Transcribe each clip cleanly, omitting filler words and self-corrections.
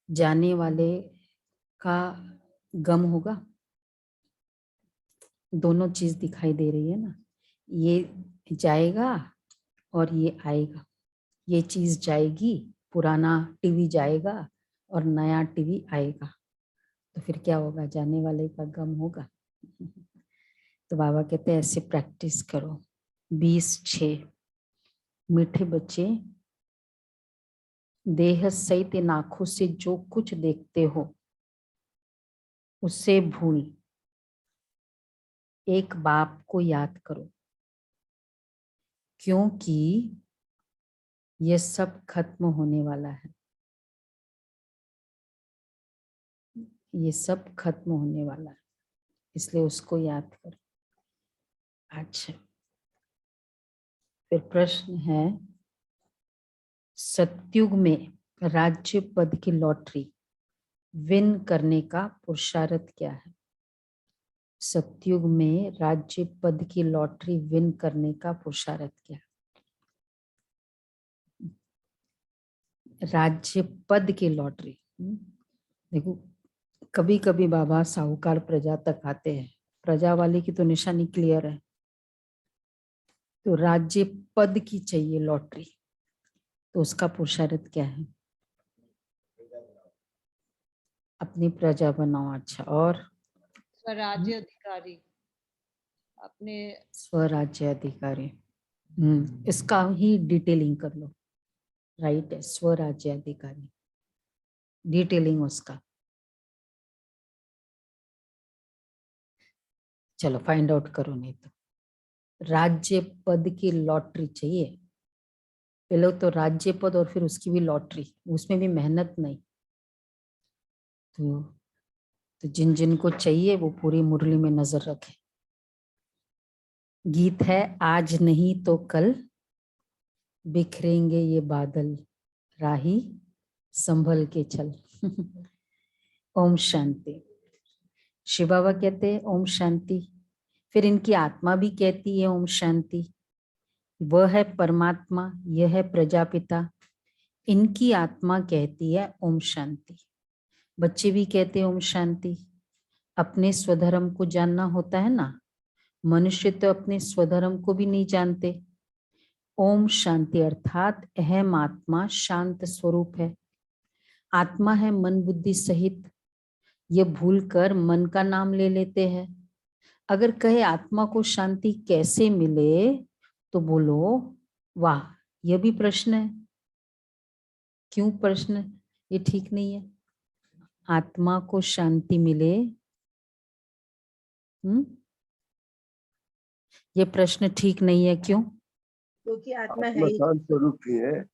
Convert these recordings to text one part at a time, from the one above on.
जाने वाले का गम होगा। दोनों चीज दिखाई दे रही है ना, ये जाएगा और ये आएगा। ये चीज जाएगी, पुराना टीवी जाएगा और नया टीवी आएगा, तो फिर क्या होगा? जाने वाले का गम होगा। तो बाबा कहते हैं ऐसे प्रैक्टिस करो। 20:6 मीठे बच्चे, देह सहित इन आंखों से जो कुछ देखते हो उससे भूल एक बाप को याद करो, क्योंकि ये सब खत्म होने वाला है। ये सब खत्म होने वाला है, इसलिए उसको याद करो। अच्छा, फिर प्रश्न है, सतयुग में राज्य पद की लॉटरी विन करने का पुरुषार्थ क्या है? सतयुग में राज्य पद की लॉटरी विन करने का पुरुषार्थ क्या है? राज्य पद की लॉटरी। देखो, कभी कभी बाबा साहूकार प्रजा तक आते हैं, प्रजा वाले की तो निशानी क्लियर है, तो राज्य पद की चाहिए लॉटरी, तो उसका पुरुषार्थ क्या है? अपनी प्रजा बनाओ। अच्छा, और स्वराज्य अधिकारी, अपने स्वराज्य अधिकारी। इसका ही डिटेलिंग कर लो। राइट है, स्वराज्य अधिकारी, डिटेलिंग उसका। चलो फाइंड आउट करो, नहीं तो राज्य पद की लॉटरी चाहिए। पहले तो राज्य पद और फिर उसकी भी लॉटरी, उसमें भी मेहनत नहीं। तो जिन जिन को चाहिए वो पूरी मुरली में नजर रखे। गीत है, आज नहीं तो कल बिखरेंगे ये बादल, राही संभल के चल। ओम शांति। शिव बाबा कहते हैं ओम शांति, फिर इनकी आत्मा भी कहती है ओम शांति। वह है परमात्मा, यह है प्रजापिता, इनकी आत्मा कहती है ओम शांति। बच्चे भी कहते हैं ओम शांति। अपने स्वधर्म को जानना होता है ना, मनुष्य तो अपने स्वधर्म को भी नहीं जानते। ओम शांति अर्थात अहम आत्मा शांत स्वरूप है। आत्मा है मन बुद्धि सहित, ये भूलकर मन का नाम ले लेते हैं। अगर कहे आत्मा को शांति कैसे मिले, तो बोलो वाह, यह भी प्रश्न है। क्यों प्रश्न? ये ठीक नहीं है। आत्मा को शांति मिले, ये प्रश्न ठीक नहीं है। क्यों? क्योंकि आत्मा है ही शांत स्वरूप ही है।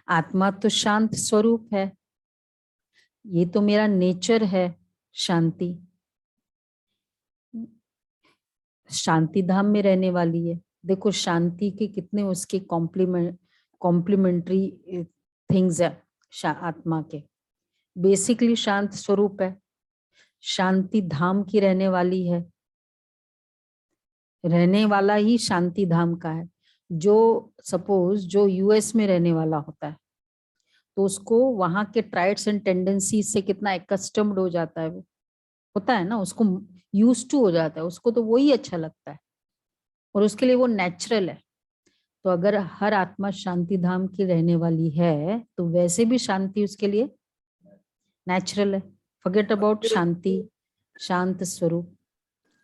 आत्मा तो शांत स्वरूप है, ये तो मेरा नेचर है शांति। शांति धाम में रहने वाली है। देखो शांति के कितने उसके कॉम्प्लीमेंट्री थिंग्स है आत्मा के। बेसिकली शांत स्वरूप है, शांति धाम की रहने वाली है, रहने वाला ही शांति धाम का है। जो सपोज जो यूएस में रहने वाला होता है, तो उसको वहां के ट्राइड्स एंड टेंडेंसी से कितना एकस्टम्ड हो जाता है, वो होता है ना, उसको यूज टू हो जाता है, उसको तो वही अच्छा लगता है और उसके लिए वो नेचुरल है। तो अगर हर आत्मा शांति धाम की रहने वाली है, तो वैसे भी शांति उसके लिए नेचुरल है। फॉरगेट अबाउट शांति, शांत स्वरूप।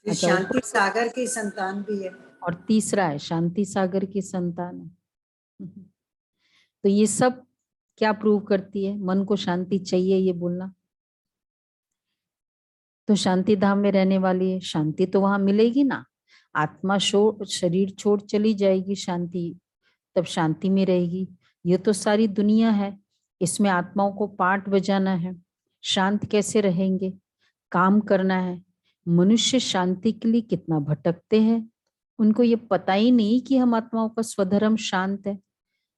अच्छा, शांति सागर की संतान भी है। और तीसरा है शांति सागर की संतान है। तो ये सब क्या प्रूव करती है? मन को शांति चाहिए ये बोलना। तो शांति धाम में रहने वाली है, शांति तो वहां मिलेगी ना। आत्मा शरीर छोड़ चली जाएगी शांति, तब शांति में रहेगी। ये तो सारी दुनिया है, इसमें आत्माओं को पाठ बजाना है। शांत कैसे रहेंगे? काम करना है। मनुष्य शांति के लिए कितना भटकते हैं, उनको ये पता ही नहीं कि हम आत्माओं का स्वधर्म शांत है।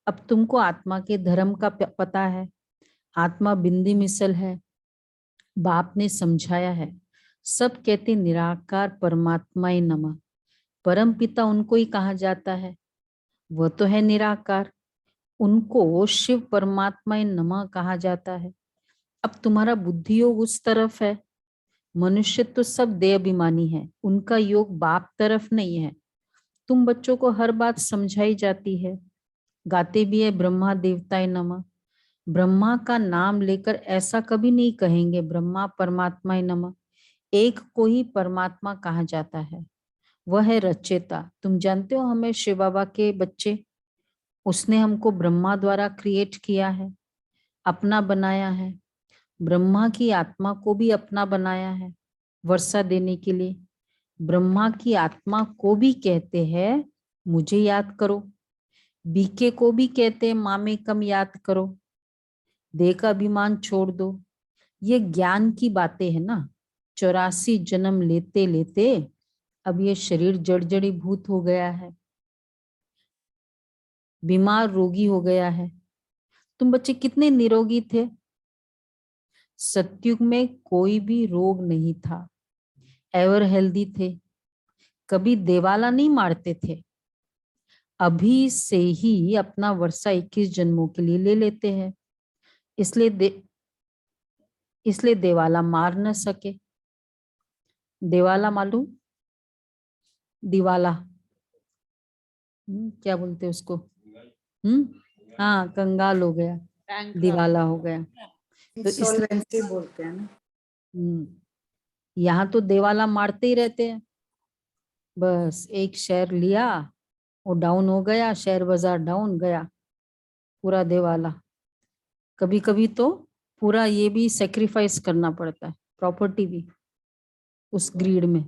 अब तुमको आत्मा के धर्म का पता है, आत्मा बिंदी मिसल है, बाप ने समझाया है। सब कहते निराकार परमात्मा ही नमः, परम पिता उनको ही कहा जाता है, वह तो है निराकार। उनको शिव परमात्मा नमः कहा जाता है। अब तुम्हारा बुद्धि योग उस तरफ है, मनुष्य तो सब देह अभिमानी है, उनका योग बाप तरफ नहीं है। तुम बच्चों को हर बात समझाई जाती है, गाते भी है ब्रह्मा देवताय नमः। ब्रह्मा का नाम लेकर ऐसा कभी नहीं कहेंगे ब्रह्मा परमात्मा नमः। एक को ही परमात्मा कहा जाता है, वह है रचयिता। तुम जानते हो हमें शिव बाबा के बच्चे, उसने हमको ब्रह्मा द्वारा क्रिएट किया है, अपना बनाया है। ब्रह्मा की आत्मा को भी अपना बनाया है वर्षा देने के लिए। ब्रह्मा की आत्मा को भी कहते हैं मुझे याद करो, बीके को भी कहते हैं मामे कम याद करो, देह का अभिमान छोड़ दो। ये ज्ञान की बातें है ना। 84 जन्म लेते लेते अब ये शरीर जड़ी भूत हो गया है, बीमार रोगी हो गया है। तुम बच्चे कितने निरोगी थे, सतयुग में कोई भी रोग नहीं था, एवर हेल्दी थे, कभी देवाला नहीं मारते थे। अभी से ही अपना वर्षा 21 जन्मों के लिए ले लेते हैं, इसलिए देवाला मार न सके। देवाला मालूम, दिवाला क्या बोलते हैं उसको? हाँ, कंगाल हो गया, Bankrupt. दिवाला हो गया। तो इंसॉल्वेंसी बोलते हैं ना। यहाँ तो देवाला मारते ही रहते हैं। बस एक शेयर लिया, वो डाउन हो गया, शेयर बाजार डाउन गया, पूरा देवाला। कभी कभी तो पूरा ये भी सेक्रीफाइस करना पड़ता है, प्रॉपर्टी भी, उस ग्रीड में।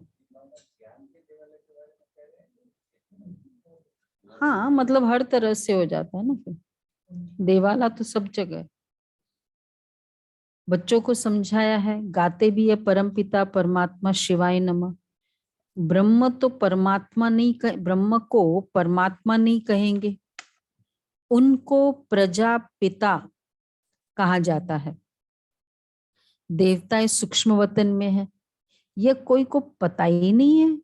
हाँ, मतलब हर तरह से हो जाता है ना फिर, देवाला तो सब जगह। बच्चों को समझाया है, गाते भी है परमपिता परमात्मा शिवाय नमः। ब्रह्म तो परमात्मा नहीं ब्रह्म को परमात्मा नहीं कहेंगे, उनको प्रजापिता कहा जाता है। देवताएं सूक्ष्म वतन में है, यह कोई को पता ही नहीं है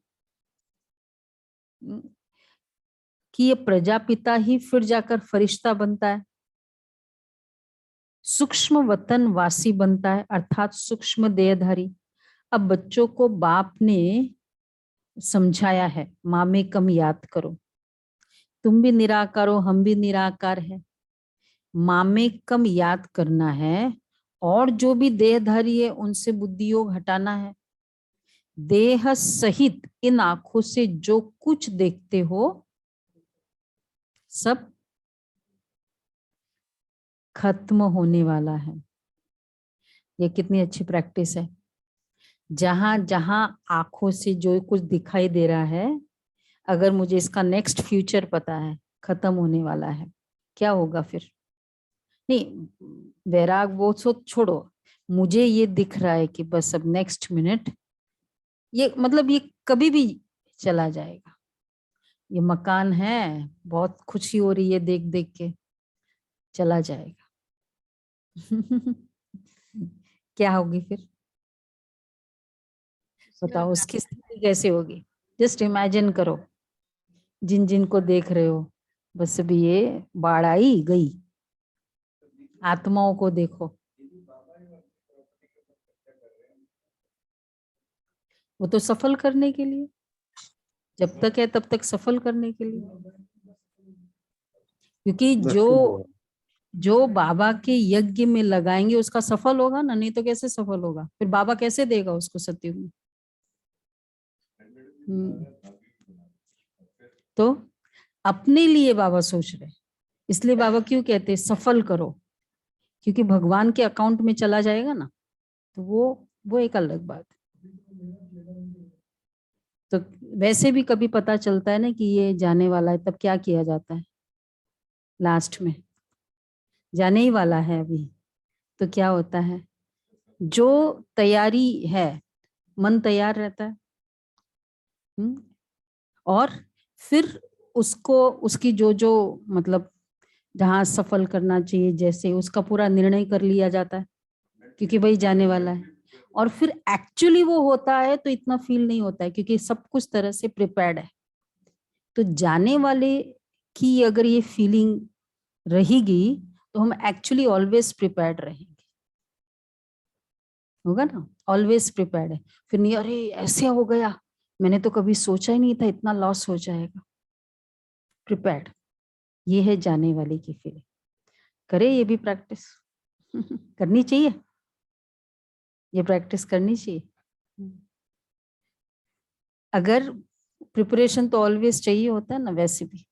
कि ये प्रजापिता ही फिर जाकर फरिश्ता बनता है, सूक्ष्म वतन वासी बनता है, अर्थात सूक्ष्म देहधारी। अब बच्चों को बाप ने समझाया है, माँ में कम याद करो, तुम भी निराकार हो, हम भी निराकार है। माँ में कम याद करना है, और जो भी देहधारी है उनसे बुद्धि योग हटाना है। देह सहित इन आंखों से जो कुछ देखते हो सब खत्म होने वाला है। ये कितनी अच्छी प्रैक्टिस है। जहां जहां आंखों से जो कुछ दिखाई दे रहा है, अगर मुझे इसका नेक्स्ट फ्यूचर पता है, खत्म होने वाला है, क्या होगा फिर? नहीं, वैराग वो सो छोड़ो, मुझे ये दिख रहा है कि बस अब नेक्स्ट मिनट ये मतलब ये कभी भी चला जाएगा। ये मकान है, बहुत खुशी हो रही है देख देख के, चला जाएगा। क्या होगी फिर बताओ, उसकी स्थिति कैसे होगी? जस्ट इमेजिन करो, जिन जिन को देख रहे हो, बस अभी ये बाढ़ आई गई, आत्माओं को देखो। वो तो सफल करने के लिए, जब तक है तब तक सफल करने के लिए, क्योंकि जो बाबा के यज्ञ में लगाएंगे उसका सफल होगा ना, नहीं तो कैसे सफल होगा? फिर बाबा कैसे देगा उसको सतयुग में? तो अपने लिए बाबा सोच रहे, इसलिए बाबा क्यों कहते हैं सफल करो, क्योंकि भगवान के अकाउंट में चला जाएगा ना, तो वो एक अलग बात है। तो वैसे भी कभी पता चलता है ना कि ये जाने वाला है, तब क्या किया जाता है? लास्ट में जाने ही वाला है अभी, तो क्या होता है? जो तैयारी है, मन तैयार रहता है। और फिर उसको उसकी जो जो मतलब जहाँ सफल करना चाहिए, जैसे उसका पूरा निर्णय कर लिया जाता है, क्योंकि भाई जाने वाला है। और फिर एक्चुअली वो होता है तो इतना फील नहीं होता है, क्योंकि सब कुछ तरह से प्रिपेयर्ड है। तो जाने वाले की अगर ये फीलिंग रहेगी तो हम एक्चुअली ऑलवेज प्रिपेयर्ड रहेंगे। होगा ना, ऑलवेज प्रिपेयर्ड है। फिर नहीं अरे ऐसे हो गया, मैंने तो कभी सोचा ही नहीं था इतना लॉस हो जाएगा। प्रिपेयर्ड, ये है जाने वाले की फीलिंग। करे ये भी प्रैक्टिस करनी चाहिए, ये प्रैक्टिस करनी चाहिए। अगर प्रिपरेशन तो ऑलवेज चाहिए होता है ना, वैसे भी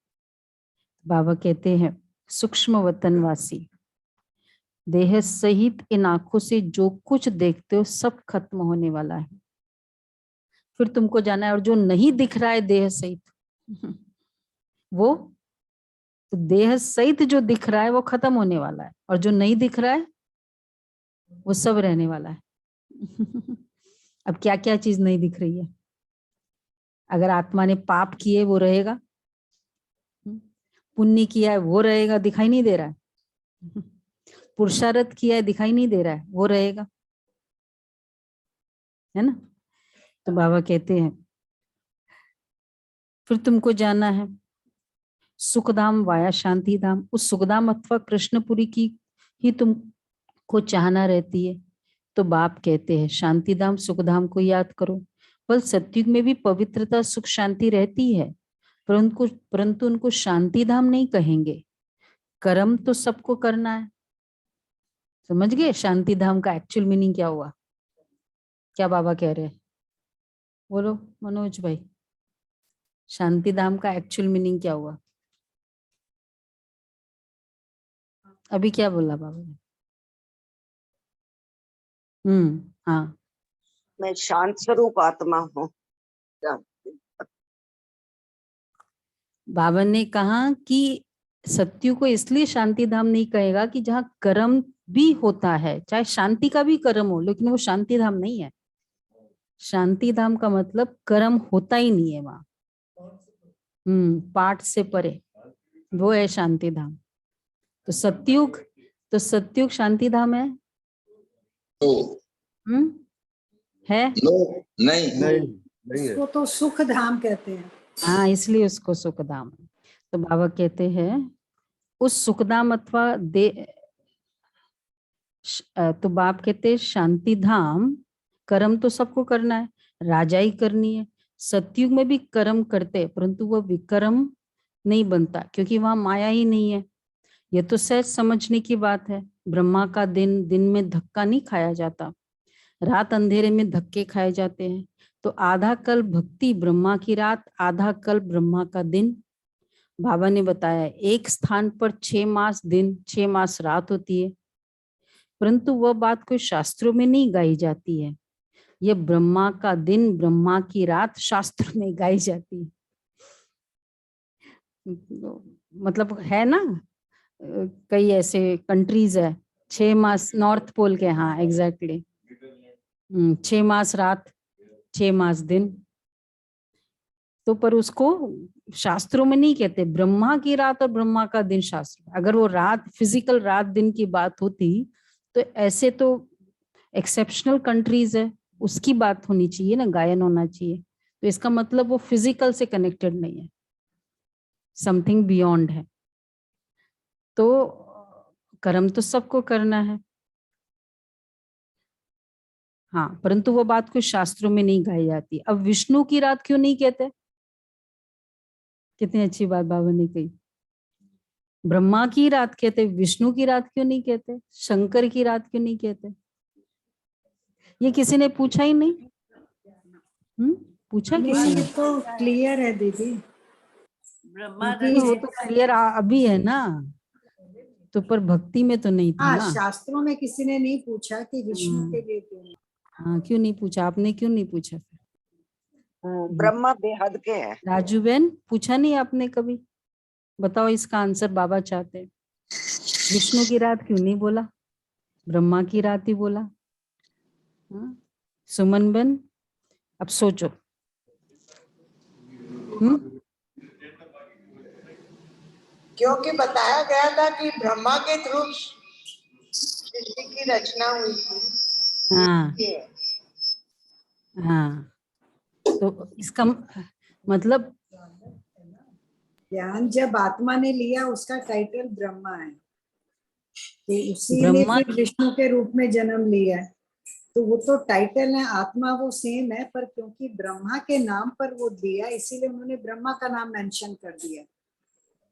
बाबा कहते हैं सूक्ष्म वतनवासी, देह सहित इन आंखों से जो कुछ देखते हो सब खत्म होने वाला है। फिर तुमको जाना है, और जो नहीं दिख रहा है देह सहित वो तो देह सहित जो दिख रहा है वो खत्म होने वाला है, और जो नहीं दिख रहा है वो सब रहने वाला है। अब क्या क्या चीज नहीं दिख रही है? अगर आत्मा ने पाप किए वो रहेगा, पुण्य किया है वो रहेगा, दिखाई नहीं दे रहा है। पुरुषार्थ किया है दिखाई नहीं दे रहा है, वो रहेगा, है ना। तो बाबा कहते हैं फिर तुमको जाना है सुखधाम वाया शांति धाम। उस सुखधाम अथवा कृष्णपुरी की ही तुमको चाहना रहती है, तो बाप कहते हैं शांति धाम सुखधाम को याद करो। बल सत्युग में भी पवित्रता सुख शांति रहती है, परंतु उनको शांति धाम नहीं कहेंगे। कर्म तो सबको करना है। समझ गए शांति धाम का एक्चुअल मीनिंग क्या हुआ? क्या बाबा कह रहे हैं? बोलो मनोज भाई, शांति धाम का एक्चुअल मीनिंग क्या हुआ? अभी क्या बोला बाबा ने? हाँ, मैं शांत स्वरूप आत्मा हूँ। बाबा ने कहा कि सत्यु को इसलिए शांति धाम नहीं कहेगा कि जहाँ कर्म भी होता है, चाहे शांति का भी कर्म हो, लेकिन वो शांति धाम नहीं है। शांति धाम का मतलब कर्म होता ही नहीं है वहां, पाठ से परे, वो है शांति धाम। तो सत्युग शांति धाम है? है? नहीं उसको तो सुख धाम कहते हैं। हाँ, इसलिए उसको सुखधाम। तो बाबा कहते हैं उस सुखधाम अथवा तो बाप कहते हैं शांति धाम कर्म तो सबको करना है, राजाई करनी है। सतयुग में भी कर्म करते, परंतु वह विकर्म नहीं बनता, क्योंकि वहां माया ही नहीं है। यह तो सहज समझने की बात है। ब्रह्मा का दिन, दिन में धक्का नहीं खाया जाता, रात अंधेरे में धक्के खाए जाते हैं। तो आधा कल भक्ति ब्रह्मा की रात, आधा कल ब्रह्मा का दिन। बाबा ने बताया एक स्थान पर 6 मास दिन 6 मास रात होती है, परंतु वह बात कोई शास्त्रों में नहीं गाई जाती है। यह ब्रह्मा का दिन, ब्रह्मा की रात शास्त्र में गाई जाती है। मतलब है ना, कई ऐसे कंट्रीज है 6 मास, नॉर्थ पोल के, हाँ एग्जैक्टली 6 मास रात 6 मास दिन। तो पर उसको शास्त्रों में नहीं कहते, ब्रह्मा की रात और ब्रह्मा का दिन शास्त्र। अगर वो रात फिजिकल रात दिन की बात होती तो ऐसे तो एक्सेप्शनल कंट्रीज है, उसकी बात होनी चाहिए ना, गायन होना चाहिए। तो इसका मतलब वो फिजिकल से कनेक्टेड नहीं है, समथिंग बियॉन्ड है। तो कर्म तो सबको करना है, हाँ, परंतु वो बात कोई शास्त्रों में नहीं गाई जाती। अब विष्णु की रात क्यों नहीं कहते? कितनी अच्छी बात बाबा ने कही। ब्रह्मा की रात कहते, विष्णु की रात क्यों नहीं कहते? शंकर की रात क्यों नहीं कहते? ये किसी ने पूछा ही नहीं। पूछा किसी ने? ये तो क्लियर है दीदी। वो तो क्लियर अभी है ना, तो पर भक्ति में तो नहीं था हाँ, ना। शास्त्रों में किसी ने नहीं पूछा कि विष्णु के लिए क्यों नहीं। हाँ, क्यों नहीं पूछा? आपने क्यों नहीं पूछा? ब्रह्मा बेहद के है। राजू बहन, पूछा नहीं आपने कभी? बताओ इसका आंसर बाबा चाहते हैं। विष्णु की रात क्यों नहीं बोला, ब्रह्मा की रात ही बोला? सुमन बहन अब सोचो। क्योंकि बताया गया था कि ब्रह्मा के थ्रू सृष्टि की रचना हुई थी। हाँ हाँ, तो इसका मतलब ज्ञान जब आत्मा ने लिया उसका टाइटल ब्रह्मा है, तो उसी ने ब्रह्मा फिर विष्णु के रूप में जन्म लिया है, तो वो तो टाइटल है, आत्मा वो सेम है, पर क्योंकि ब्रह्मा के नाम पर वो दिया इसीलिए उन्होंने ब्रह्मा का नाम मेंशन कर दिया।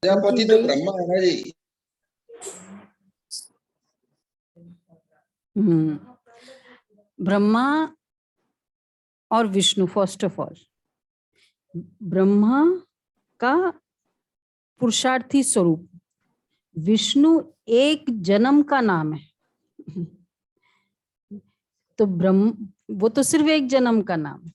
प्रजापति तो ब्रह्मा है ना जी। ब्रह्मा और Vishnu, first of all Brahma का पुरुषार्थी स्वरूप, विष्णु एक जन्म का नाम है। तो वो तो सिर्फ एक जन्म का नाम है।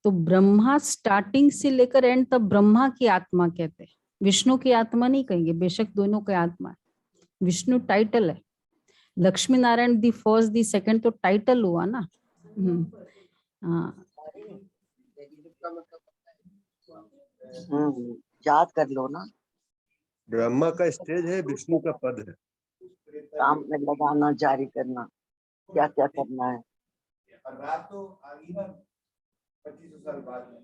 तो ब्रह्मा स्टार्टिंग से लेकर एंड तक ब्रह्मा की आत्मा कहते हैं, विष्णु की आत्मा नहीं कहेंगे, बेशक दोनों की आत्मा है। विष्णु टाइटल है, Lakshmi Narayan the first the second तो टाइटल हुआ ना। हाँ याद कर लो ना, ब्रह्मा का स्टेज है, विष्णु का पद है। काम में लगाना, जारी करना, क्या क्या करना है। रात तो आ गई ना 2500 साल बाद में,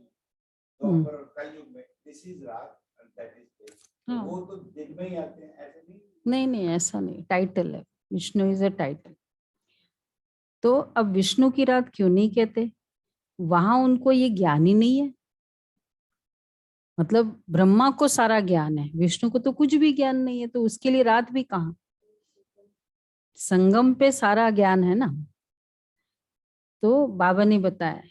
तो पर कलयुग में दिस इज रात एंड दैट इज डे, वो तो दिन में ही आते हैं, ऐसे नहीं। नहीं ऐसा नहीं, टाइटल है, विष्णु इज अ टाइटल। तो अब विष्णु की रात क्यों नहीं कहते? वहां उनको ये ज्ञान ही नहीं है। मतलब ब्रह्मा को सारा ज्ञान है, विष्णु को तो कुछ भी ज्ञान नहीं है, तो उसके लिए रात भी कहाँ? संगम पे सारा ज्ञान है ना। तो बाबा ने बताया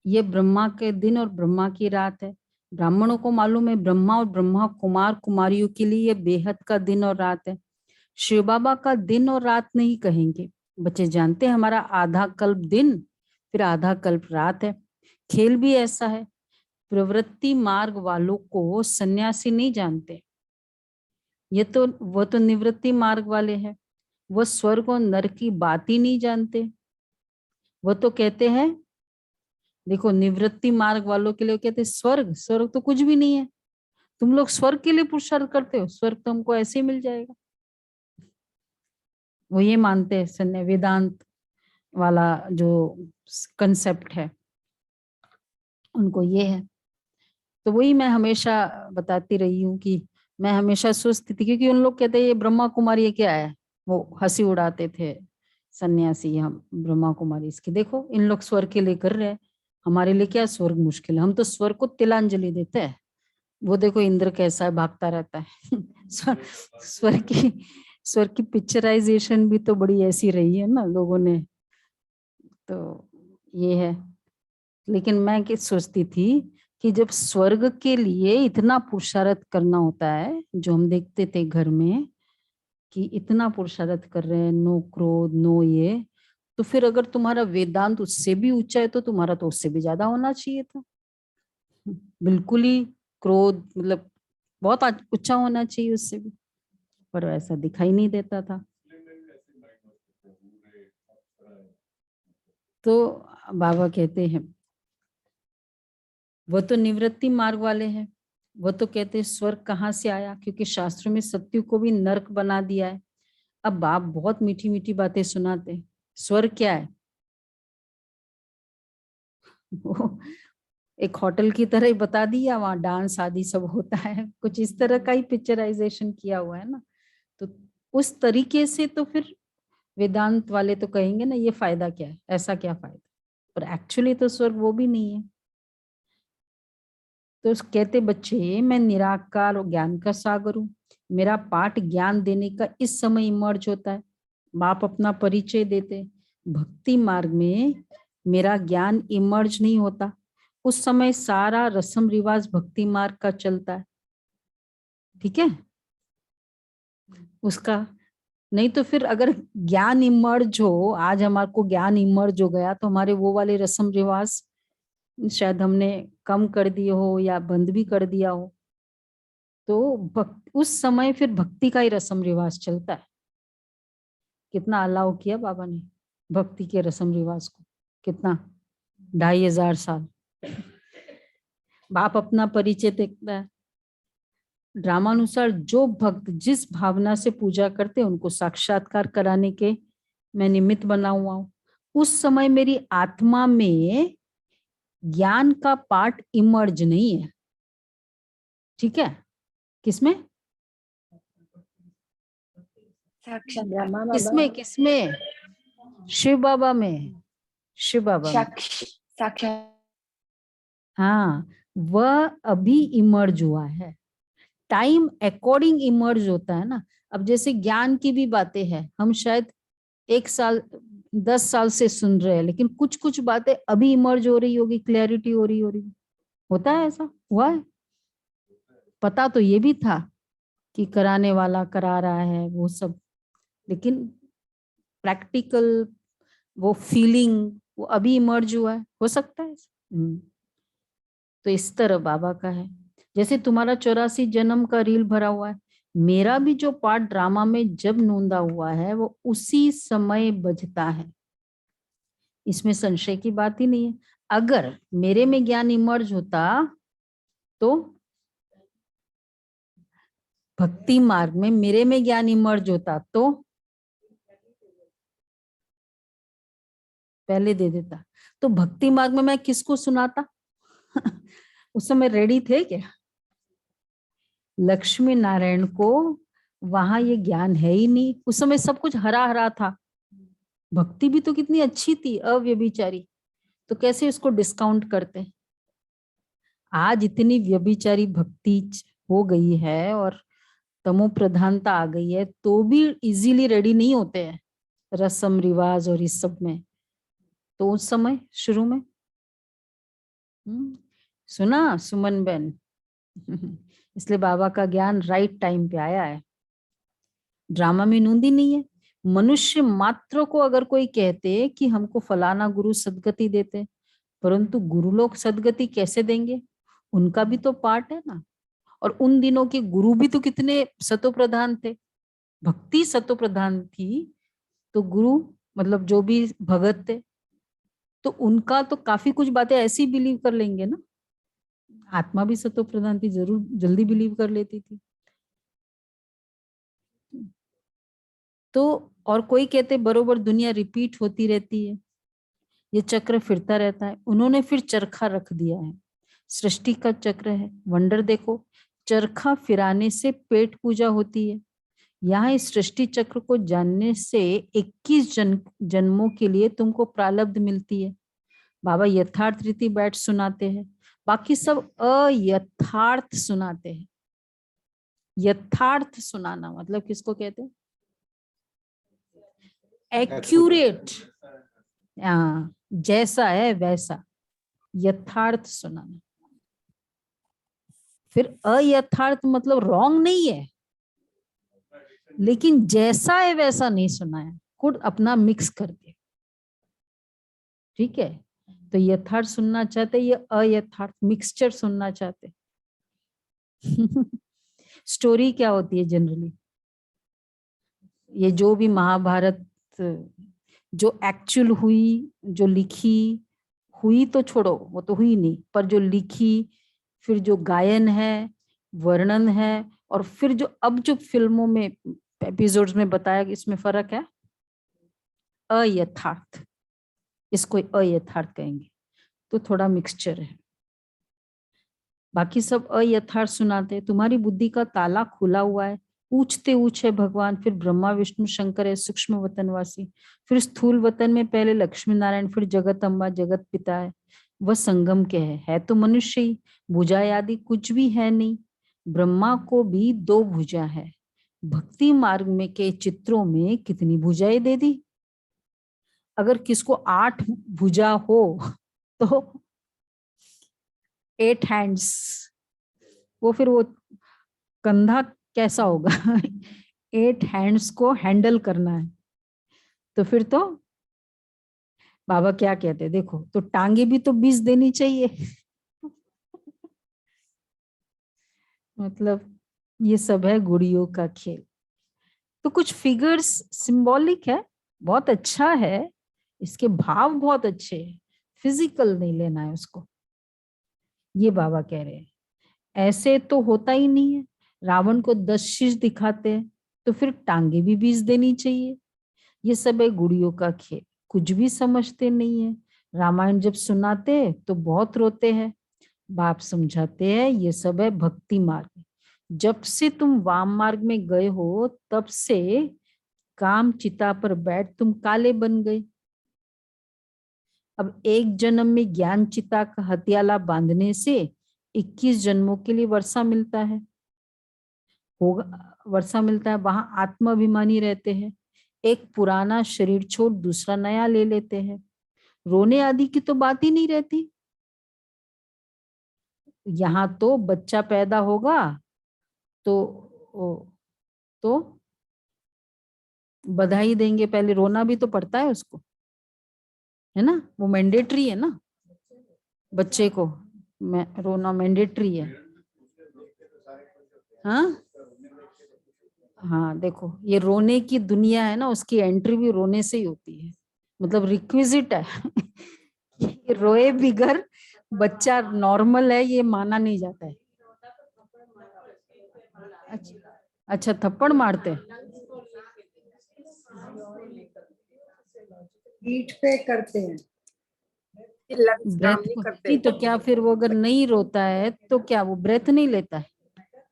ये ब्रह्मा के दिन और ब्रह्मा की रात है। ब्राह्मणों को मालूम है ब्रह्मा और ब्रह्मा कुमार कुमारियों के लिए ये बेहद का दिन और रात है। शिव बाबा का दिन और रात नहीं कहेंगे। बच्चे जानते हैं हमारा आधा कल्प दिन फिर आधा कल्प रात है। खेल भी ऐसा है, प्रवृत्ति मार्ग वालों को सन्यासी नहीं जानते, ये तो वो तो निवृत्ति मार्ग वाले हैं। वो स्वर्ग और नरक की बात ही नहीं जानते। वो तो कहते हैं, देखो निवृत्ति मार्ग वालों के लिए कहते हैं स्वर्ग, स्वर्ग तो कुछ भी नहीं है। तुम लोग स्वर्ग के लिए पुरुषार्थ करते हो, स्वर्ग तो हमको ऐसे ही मिल जाएगा। वो ये मानते हैं सन्या वेदांत वाला जो कंसेप्ट है उनको ये है। तो वही मैं हमेशा बताती रही हूँ कि मैं हमेशा सोचती थी, क्योंकि उन लोग कहते हैं ये ब्रह्मा कुमारी ये क्या है, वो हंसी उड़ाते थे सन्यासी, हम ब्रह्मा कुमारी इसकी, देखो इन लोग स्वर्ग के लिए कर रहे हैं, हमारे लिए क्या स्वर्ग मुश्किल है, हम तो स्वर्ग को तिलांजलि देते हैं। वो देखो इंद्र कैसा है, भागता रहता है। स्वर्ग की पिक्चराइजेशन भी तो बड़ी ऐसी रही है ना लोगों ने, तो ये है। लेकिन मैं क्या सोचती थी कि जब स्वर्ग के लिए इतना पुरुषार्थ करना होता है, जो हम देखते थे घर में कि इतना पुरुषार्थ कर रहे हैं, नो क्रोध नो ये, तो फिर अगर तुम्हारा वेदांत उससे भी ऊंचा है तो तुम्हारा तो उससे भी ज्यादा होना चाहिए था। बिल्कुल ही क्रोध मतलब बहुत ऊंचा होना चाहिए उससे भी, पर ऐसा दिखाई नहीं देता था। तो बाबा कहते हैं वो तो निवृत्ति मार्ग वाले हैं, वो तो कहते हैं स्वर्ग कहाँ से आया, क्योंकि शास्त्रों में सत्यु को भी नरक बना दिया है। अब बाप बहुत मीठी मीठी बातें सुनाते, स्वर्ग क्या है? वो एक होटल की तरह ही बता दिया, वहां डांस आदि सब होता है, कुछ इस तरह का ही पिक्चराइजेशन किया हुआ है ना। तो उस तरीके से तो फिर वेदांत वाले तो कहेंगे ना ये फायदा क्या है, ऐसा क्या फायदा, पर एक्चुअली तो स्वर्ग वो भी नहीं है। तो कहते बच्चे मैं निराकार और ज्ञान का सागर हूँ, मेरा पाठ ज्ञान देने का इस समय इमर्ज होता है। बाप अपना परिचय देते, भक्ति मार्ग में मेरा ज्ञान इमर्ज नहीं होता, उस समय सारा रस्म रिवाज भक्ति मार्ग का चलता है, ठीक है उसका। नहीं तो फिर अगर ज्ञान इमर्ज हो, आज हमारे को ज्ञान इमर्ज हो गया तो हमारे वो वाले रस्म रिवाज शायद हमने कम कर दिए हो या बंद भी कर दिया हो, तो उस समय फिर भक्ति का ही रस्म रिवाज चलता है। कितना अलाउ किया बाबा ने भक्ति के रस्म रिवाज को, कितना 2500 साल। बाप अपना परिचय देखता है, ड्रामानुसार जो भक्त जिस भावना से पूजा करते हैं उनको साक्षात्कार कराने के मैं निमित्त बना हुआ हूं। उस समय मेरी आत्मा में ज्ञान का पार्ट इमर्ज नहीं है, ठीक है, किसमें साक्षात ब्रह्मा बाबा, किसमें किसमें? शिव बाबा में, शिव बाबा में। साक्षात हाँ, वह अभी इमर्ज हुआ है, टाइम अकॉर्डिंग इमर्ज होता है ना। अब जैसे ज्ञान की भी बातें हैं, हम शायद 1 साल 10 साल से सुन रहे हैं, लेकिन कुछ कुछ बातें अभी इमर्ज हो रही होगी, क्लैरिटी हो रही होता है, ऐसा हुआ है। पता तो ये भी था कि कराने वाला करा रहा है वो सब, लेकिन प्रैक्टिकल वो फीलिंग वो अभी इमर्ज हुआ है, हो सकता है। तो इस तरह बाबा का है, जैसे तुम्हारा 84 जन्म का रील भरा हुआ है, मेरा भी जो पार्ट ड्रामा में जब नोंदा हुआ है वो उसी समय बजता है, इसमें संशय की बात ही नहीं है। अगर मेरे में ज्ञान इमर्ज होता तो भक्ति मार्ग में मेरे में ज्ञान इमर्ज होता तो पहले दे देता। तो भक्ति मार्ग में मैं किसको सुनाता? उस समय रेडी थे क्या? लक्ष्मी नारायण को वहां ये ज्ञान है ही नहीं, उस समय सब कुछ हरा हरा था। भक्ति भी तो कितनी अच्छी थी, अव्यभिचारी, तो कैसे इसको डिस्काउंट करते? आज इतनी व्यभिचारी भक्ति हो गई है और तमो प्रधानता आ गई है, तो भी इजीली रेडी नहीं होते हैं रस्म रिवाज और इस सब में। तो उस समय शुरू में सुना सुमन बहन? इसलिए बाबा का ज्ञान राइट टाइम पे आया है, ड्रामा में नूंदी नहीं है। मनुष्य मात्र को अगर कोई कहते कि हमको फलाना गुरु सदगति देते, परंतु गुरु लोग सदगति कैसे देंगे? उनका भी तो पार्ट है ना। और उन दिनों के गुरु भी तो कितने सतो प्रधान थे, भक्ति सतो प्रधान थी, तो गुरु मतलब जो भी भगत थे, तो उनका तो काफी कुछ बातें ऐसी बिलीव कर लेंगे ना। आत्मा भी सतो प्रधान थी, जरूर जल्दी बिलीव कर लेती थी। तो और कोई कहते बरोबर दुनिया रिपीट होती रहती है, ये चक्र फिरता रहता है। उन्होंने फिर चरखा रख दिया है, सृष्टि का चक्र है। वंडर देखो, चरखा फिराने से पेट पूजा होती है। यहाँ इस सृष्टि चक्र को जानने से 21 जन्मों के लिए तुमको प्रारब्ध मिलती है। बाबा यथार्थ रीति बैठ सुनाते हैं, बाकी सब अयथार्थ सुनाते हैं। यथार्थ सुनाना मतलब किसको कहते हैं? एक्यूरेट, जैसा है वैसा यथार्थ सुनाना। फिर अयथार्थ मतलब रॉन्ग नहीं है, लेकिन जैसा है वैसा नहीं सुनाया, खुद अपना मिक्स करके। ठीक है, तो यथार्थ सुनना चाहते, ये अयथार्थ मिक्सचर सुनना चाहते। स्टोरी क्या होती है जनरली? ये जो भी महाभारत जो एक्चुअल हुई, जो लिखी हुई तो छोड़ो, वो तो हुई नहीं, पर जो लिखी, फिर जो गायन है, वर्णन है, और फिर जो अब जो फिल्मों में एपिसोड्स में बताया, इसमें फर्क है। अयथार्थ, इसको अयथार्थ कहेंगे, तो थोड़ा मिक्सचर है। बाकी सब अयथार्थ सुनाते। तुम्हारी बुद्धि का ताला खुला हुआ है, पूछते ऊंच है भगवान, फिर ब्रह्मा विष्णु शंकर है सूक्ष्म वतनवासी, फिर स्थूल वतन में पहले लक्ष्मी नारायण, फिर जगत अम्बा जगत पिता है। वह संगम के है तो मनुष्य ही, भुजा आदि कुछ भी है नहीं। ब्रह्मा को भी 2 भुजा है। भक्ति मार्ग में के चित्रों में कितनी भुजाएं दे दी? अगर किसको 8 भुजा हो तो 8 हैंड्स, वो फिर वो कंधा कैसा होगा? 8 हैंड्स को हैंडल करना है, तो फिर तो बाबा क्या कहते हैं देखो, तो टांगे भी तो 20 देनी चाहिए। मतलब ये सब है गुड़ियों का खेल। तो कुछ फिगर्स सिंबॉलिक है, बहुत अच्छा है, इसके भाव बहुत अच्छे हैं, फिजिकल नहीं लेना है उसको, ये बाबा कह रहे हैं। ऐसे तो होता ही नहीं है। रावण को 10 शीश दिखाते हैं, तो फिर टांगे भी 20 देनी चाहिए। ये सब है गुड़ियों का खेल, कुछ भी समझते नहीं है। रामायण जब सुनाते तो बहुत रोते हैं, बाप समझाते हैं ये सब है भक्ति मार्ग। जब से तुम वाम मार्ग में गए हो तब से काम चिता पर बैठ तुम काले बन गए। अब एक जन्म में ज्ञान चिता का हथियाला बांधने से 21 जन्मों के लिए वर्षा मिलता है, होगा वर्षा मिलता है। वहां आत्माभिमानी रहते हैं, एक पुराना शरीर छोड़ दूसरा नया ले लेते हैं। रोने आदि की तो बात ही नहीं रहती। यहाँ तो बच्चा पैदा होगा तो बधाई देंगे, पहले रोना भी तो पड़ता है उसको, है ना, वो मैंडेटरी है ना, बच्चे को रोना मैंडेटरी है। हाँ हाँ, देखो ये रोने की दुनिया है ना, उसकी एंट्री भी रोने से ही होती है, मतलब रिक्विजिट है। रोए बिगर बच्चा नॉर्मल है ये माना नहीं जाता है। अच्छा थप्पड़ मारते पीठ पे करते हैं। ब्रेथ नहीं तो क्या फिर वो अगर नहीं रोता है तो क्या वो ब्रेथ नहीं लेता है?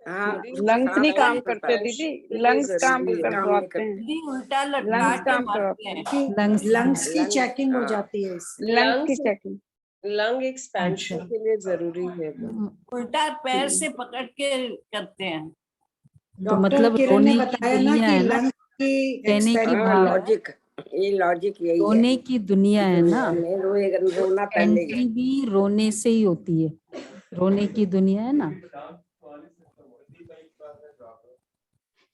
लंग्स नहीं काम करते दीदी, लंग्स काम करवाते हैं, उल्टा लंग्स काम करवाते हैं, लंग्स की चेकिंग हो जाती है इससे। लंग्स की चेकिंग, लंग एक्सपेंशन के लिए जरूरी है। उल्टा पैर से पकड़ के करते हैं। तो मतलब किरण ने रोने की बताया ना दुनिया कि है ना, लंग्स की कहने की भाव लॉजिक, ये लॉजिक यही रोने की दुनिया है ना, रोना पहले एंट्री भी रोने से ही होती है, रोने की दुनिया है ना।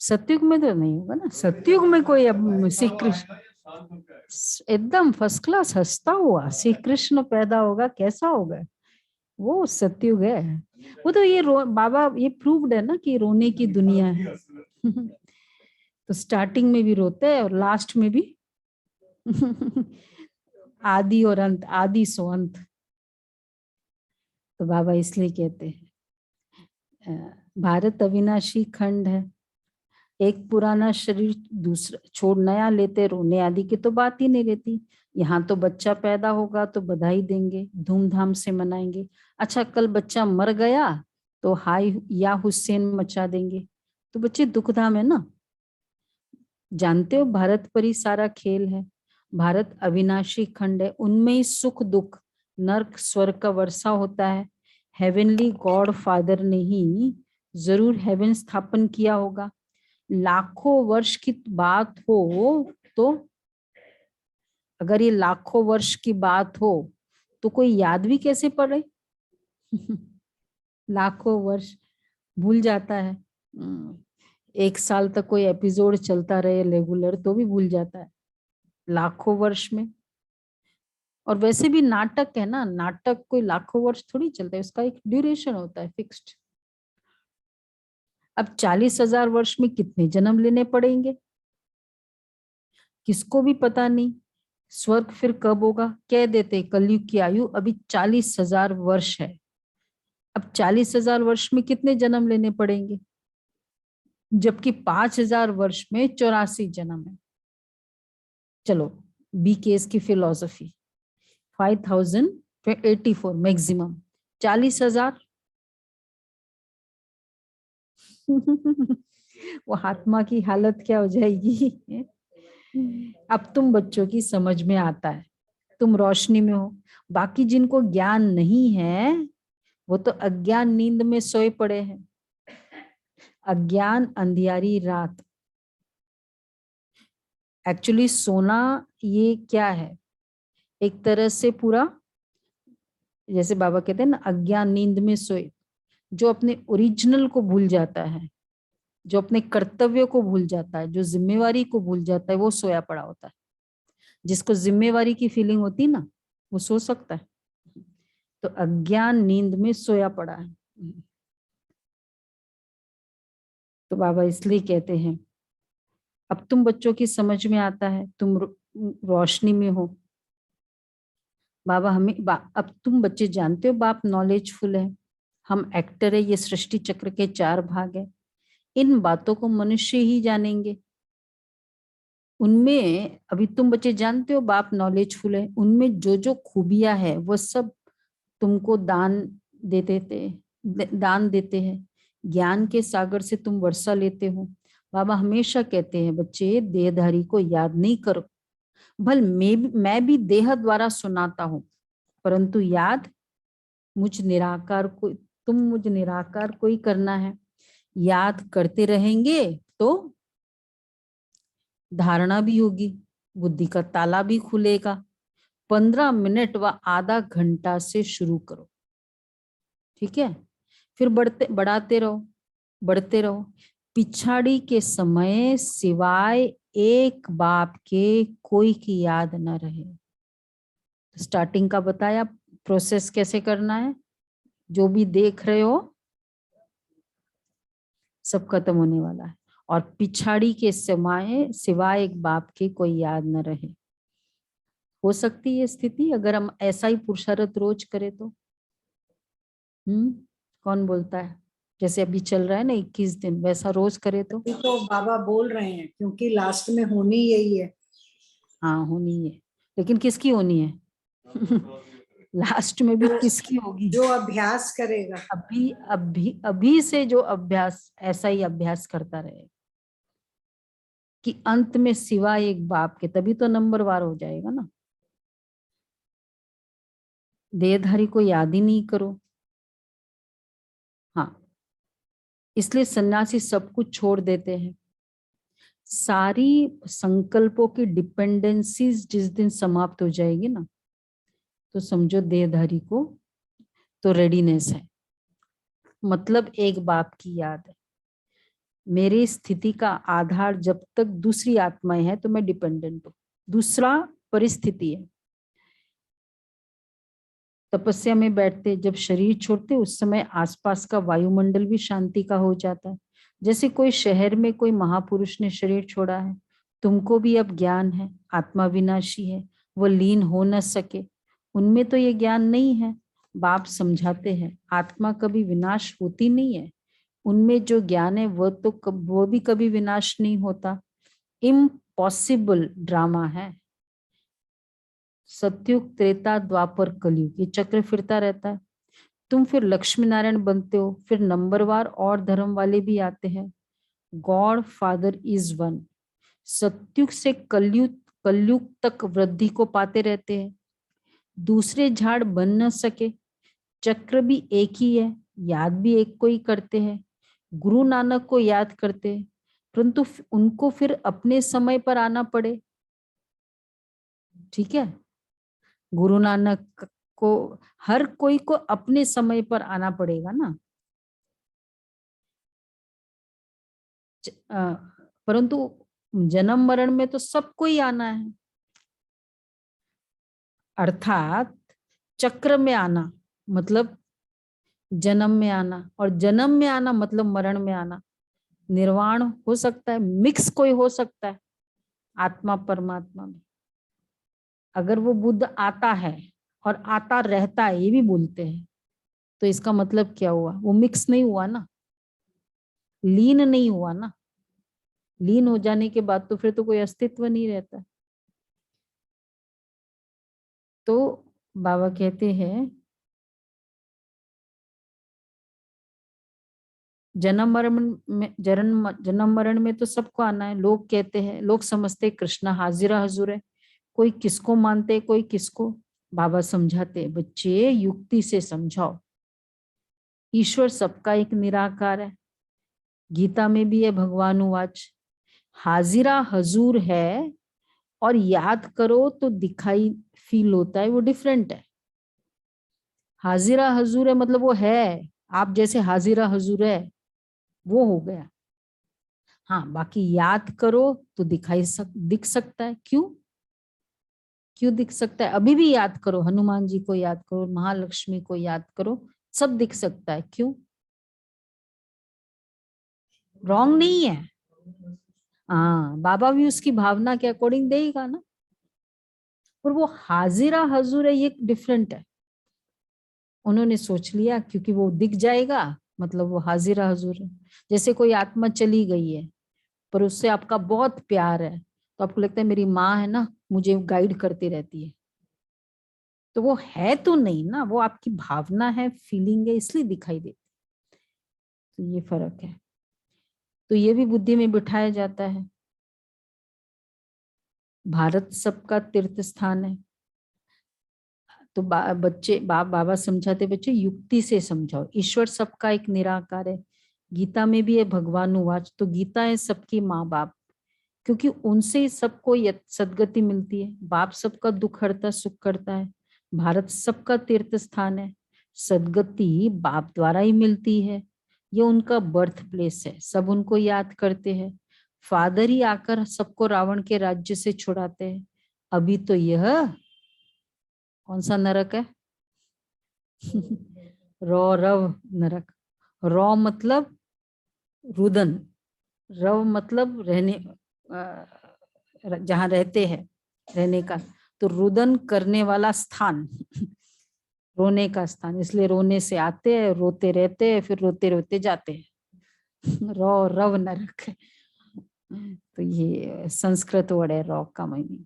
सतयुग में तो नहीं होगा ना, सतयुग में कोई अब श्री कृष्ण एकदम फर्स्ट क्लास हंसता हुआ श्री कृष्ण पैदा होगा, कैसा होगा वो? सतयुग है वो तो। ये बाबा ये प्रूव्ड है ना कि रोने की दुनिया है। तो स्टार्टिंग में भी रोते हैं और लास्ट में भी। आदि और अंत, आदि सो अंत। तो बाबा इसलिए कहते हैं भारत अविनाशी खंड है, एक पुराना शरीर दूसरा छोड़ नया लेते, रोने आदि की तो बात ही नहीं रहती। यहाँ तो बच्चा पैदा होगा तो बधाई देंगे, धूमधाम से मनाएंगे। अच्छा कल बच्चा मर गया तो हाय या हुसैन मचा देंगे। तो बच्चे दुखधाम है ना, जानते हो भारत पर ही सारा खेल है। भारत अविनाशी खंड है, उनमें ही सुख दुख नर्क स्वर्ग का वर्षा होता है। हेवनली गॉड फादर ने ही जरूर हेवन स्थापन किया होगा। लाखों वर्ष की बात हो तो, अगर ये लाखों वर्ष की बात हो तो कोई याद भी कैसे पड़े? लाखों वर्ष भूल जाता है। एक साल तक कोई एपिसोड चलता रहे रेगुलर तो भी भूल जाता है, लाखों वर्ष में। और वैसे भी नाटक है ना, नाटक कोई लाखों वर्ष थोड़ी चलता है, उसका एक ड्यूरेशन होता है फिक्स्ड। अब 40,000 वर्ष में कितने जन्म लेने पड़ेंगे किसको भी पता नहीं। स्वर्ग फिर कब होगा? कह देते कलयुग की आयु अभी 40,000 वर्ष है। अब 40,000 वर्ष में कितने जन्म लेने पड़ेंगे, जबकि 5,000 वर्ष में 84 जन्म है। चलो बीकेएस की फिलॉसफी 5,084 मैक्सिमम, 40,000। वो आत्मा की हालत क्या हो जाएगी? अब तुम बच्चों की समझ में आता है, तुम रोशनी में हो। बाकी जिनको ज्ञान नहीं है वो तो अज्ञान नींद में सोए पड़े हैं। अज्ञान अंधियारी रात। एक्चुअली सोना ये क्या है, एक तरह से पूरा जैसे बाबा कहते हैं ना, अज्ञान नींद में सोए। जो अपने ओरिजिनल को भूल जाता है, जो अपने कर्तव्य को भूल जाता है, जो जिम्मेवारी को भूल जाता है, वो सोया पड़ा होता है। जिसको जिम्मेवारी की फीलिंग होती है ना, वो सो सकता है। तो अज्ञान नींद में सोया पड़ा है। तो बाबा इसलिए कहते हैं अब तुम बच्चों की समझ में आता है, तुम रोशनी में हो। बाबा हमें अब तुम बच्चे जानते हो बाप नॉलेजफुल है, हम एक्टर है, ये सृष्टि चक्र के 4 भाग है। इन बातों को मनुष्य ही जानेंगे। उनमें अभी तुम बच्चे जानते हो बाप नॉलेजफुल है, उनमें जो जो खूबियां है वो सब तुमको दान दान देते हैं, ज्ञान के सागर से तुम वर्षा लेते हो। बाबा हमेशा कहते हैं बच्चे देहधारी को याद नहीं करो, भल मैं भी देह द्वारा सुनाता हूं, परंतु याद मुझ निराकार को, तुम मुझ निराकार को ही करना है। याद करते रहेंगे तो धारणा भी होगी, बुद्धि का ताला भी खुलेगा। 15 मिनट व आधा घंटा से शुरू करो, ठीक है? फिर बढ़ाते रहो। पिछाड़ी के समय सिवाय एक बाप के कोई की याद न रहे। स्टार्टिंग का बताया प्रोसेस कैसे करना है, जो भी देख रहे हो सब खत्म होने वाला है। और पिछाड़ी के समय सिवाय एक बाप के कोई याद न रहे। हो सकती है स्थिति अगर हम ऐसा ही पुरुषार्थ रोज करें तो। कौन बोलता है? जैसे अभी चल रहा है ना 21 दिन, वैसा रोज करे तो बाबा बोल रहे हैं क्योंकि लास्ट में होनी यही है। हाँ होनी है, लेकिन किसकी होनी है? लास्ट में भी किसकी होगी? जो अभ्यास करेगा। अभी से जो अभ्यास, ऐसा ही अभ्यास करता रहे कि अंत में सिवाय एक बाप के, तभी तो नंबर वार हो जाएगा ना। देहधारी को याद ही नहीं करो। हाँ, इसलिए सन्यासी सब कुछ छोड़ देते हैं। सारी संकल्पों की डिपेंडेंसीज जिस दिन समाप्त हो जाएगी ना, तो समझो देहधारी को तो रेडीनेस है। मतलब एक बाप की याद है। मेरी स्थिति का आधार जब तक दूसरी आत्माएं हैं तो मैं डिपेंडेंट हूं। दूसरा परिस्थिति है। तपस्या में बैठते, जब शरीर छोड़ते उस समय आसपास का वायुमंडल भी शांति का हो जाता है। जैसे कोई शहर में कोई महापुरुष ने शरीर छोड़ा है, तुमको भी अब ज्ञान है आत्मा विनाशी है, वो लीन हो न सके। उनमें तो ये ज्ञान नहीं है। बाप समझाते हैं आत्मा कभी विनाश होती नहीं है। उनमें जो ज्ञान है वो भी कभी विनाश नहीं होता। इम्पॉसिबल ड्रामा है। सतयुग, त्रेता, द्वापर, कलयुग, ये चक्र फिरता रहता है। तुम फिर लक्ष्मी नारायण बनते हो, फिर नंबरवार और धर्म वाले भी आते हैं। God father is one. सतयुग से कलयुग तक वृद्धि को पाते रहते हैं। दूसरे झाड़ बन न सके। चक्र भी एक ही है, याद भी एक को ही करते हैं। गुरु नानक को याद करते हैं, परंतु उनको फिर अपने समय पर आना पड़े। ठीक है, गुरु नानक को हर कोई को अपने समय पर आना पड़ेगा ना। परंतु जन्म मरण में तो सबको ही आना है। अर्थात चक्र में आना मतलब जन्म में आना, और जन्म में आना मतलब मरण में आना। निर्वाण हो सकता है, मिक्स कोई हो सकता है आत्मा परमात्मा में। अगर वो बुद्ध आता है और आता रहता है, ये भी बोलते हैं, तो इसका मतलब क्या हुआ? वो मिक्स नहीं हुआ ना, लीन नहीं हुआ ना। लीन हो जाने के बाद तो फिर तो कोई अस्तित्व नहीं रहता। तो बाबा कहते हैं जन्म मरण में तो सबको आना है। लोग कहते हैं, लोग समझते कृष्ण हाजिरा हजूर है, कोई किसको मानते कोई किसको। बाबा समझाते बच्चे युक्ति से समझाओ, ईश्वर सबका एक निराकार है। गीता में भी है भगवान उवाच, हाजिरा हजूर है और याद करो तो दिखाई फील होता है, वो डिफरेंट है। हाजिरा हजूर है मतलब वो है, आप जैसे हाजिरा हजूर है वो हो गया। हाँ, बाकी याद करो तो दिख सकता है। क्यों दिख सकता है? अभी भी याद करो, हनुमान जी को याद करो, महालक्ष्मी को याद करो, सब दिख सकता है। क्यों? रॉन्ग नहीं है। हाँ, बाबा भी उसकी भावना के अकॉर्डिंग देगा ना। और वो हाजिरा हजूर है, ये डिफरेंट है। उन्होंने सोच लिया क्योंकि वो दिख जाएगा मतलब वो हाजिरा हजूर है। जैसे कोई आत्मा चली गई है पर उससे आपका बहुत प्यार है, तो आपको लगता है मेरी माँ है ना, मुझे गाइड करती रहती है, तो वो है तो नहीं ना, वो आपकी भावना है, फीलिंग है, इसलिए दिखाई देती। तो ये फर्क है। तो ये भी बुद्धि में बिठाया जाता है। भारत सबका तीर्थ स्थान है। तो बच्चे बाबा समझाते, बच्चे युक्ति से समझाओ, ईश्वर सबका एक निराकार है। गीता में भी है भगवान उवाच, तो गीता है सबकी माँ बाप, क्योंकि उनसे ही सबको सदगति मिलती है। बाप सबका दुख हरता, सुख करता है। भारत सबका तीर्थ स्थान है। सदगति बाप द्वारा ही मिलती है। ये उनका बर्थ प्लेस है, सब उनको याद करते हैं। फादर ही आकर सबको रावण के राज्य से छुड़ाते हैं। अभी तो यह कौन सा नरक है? रौ रव नरक। रौ मतलब रुदन, रव मतलब रहने, जहां रहते हैं, रहने का, तो रुदन करने वाला स्थान, रोने का स्थान। इसलिए रोने से आते हैं, रोते रहते हैं, फिर रोते रोते जाते हैं। रौ रव नरक है। तो ये संस्कृत वर्ड है रौ का मीनिंग।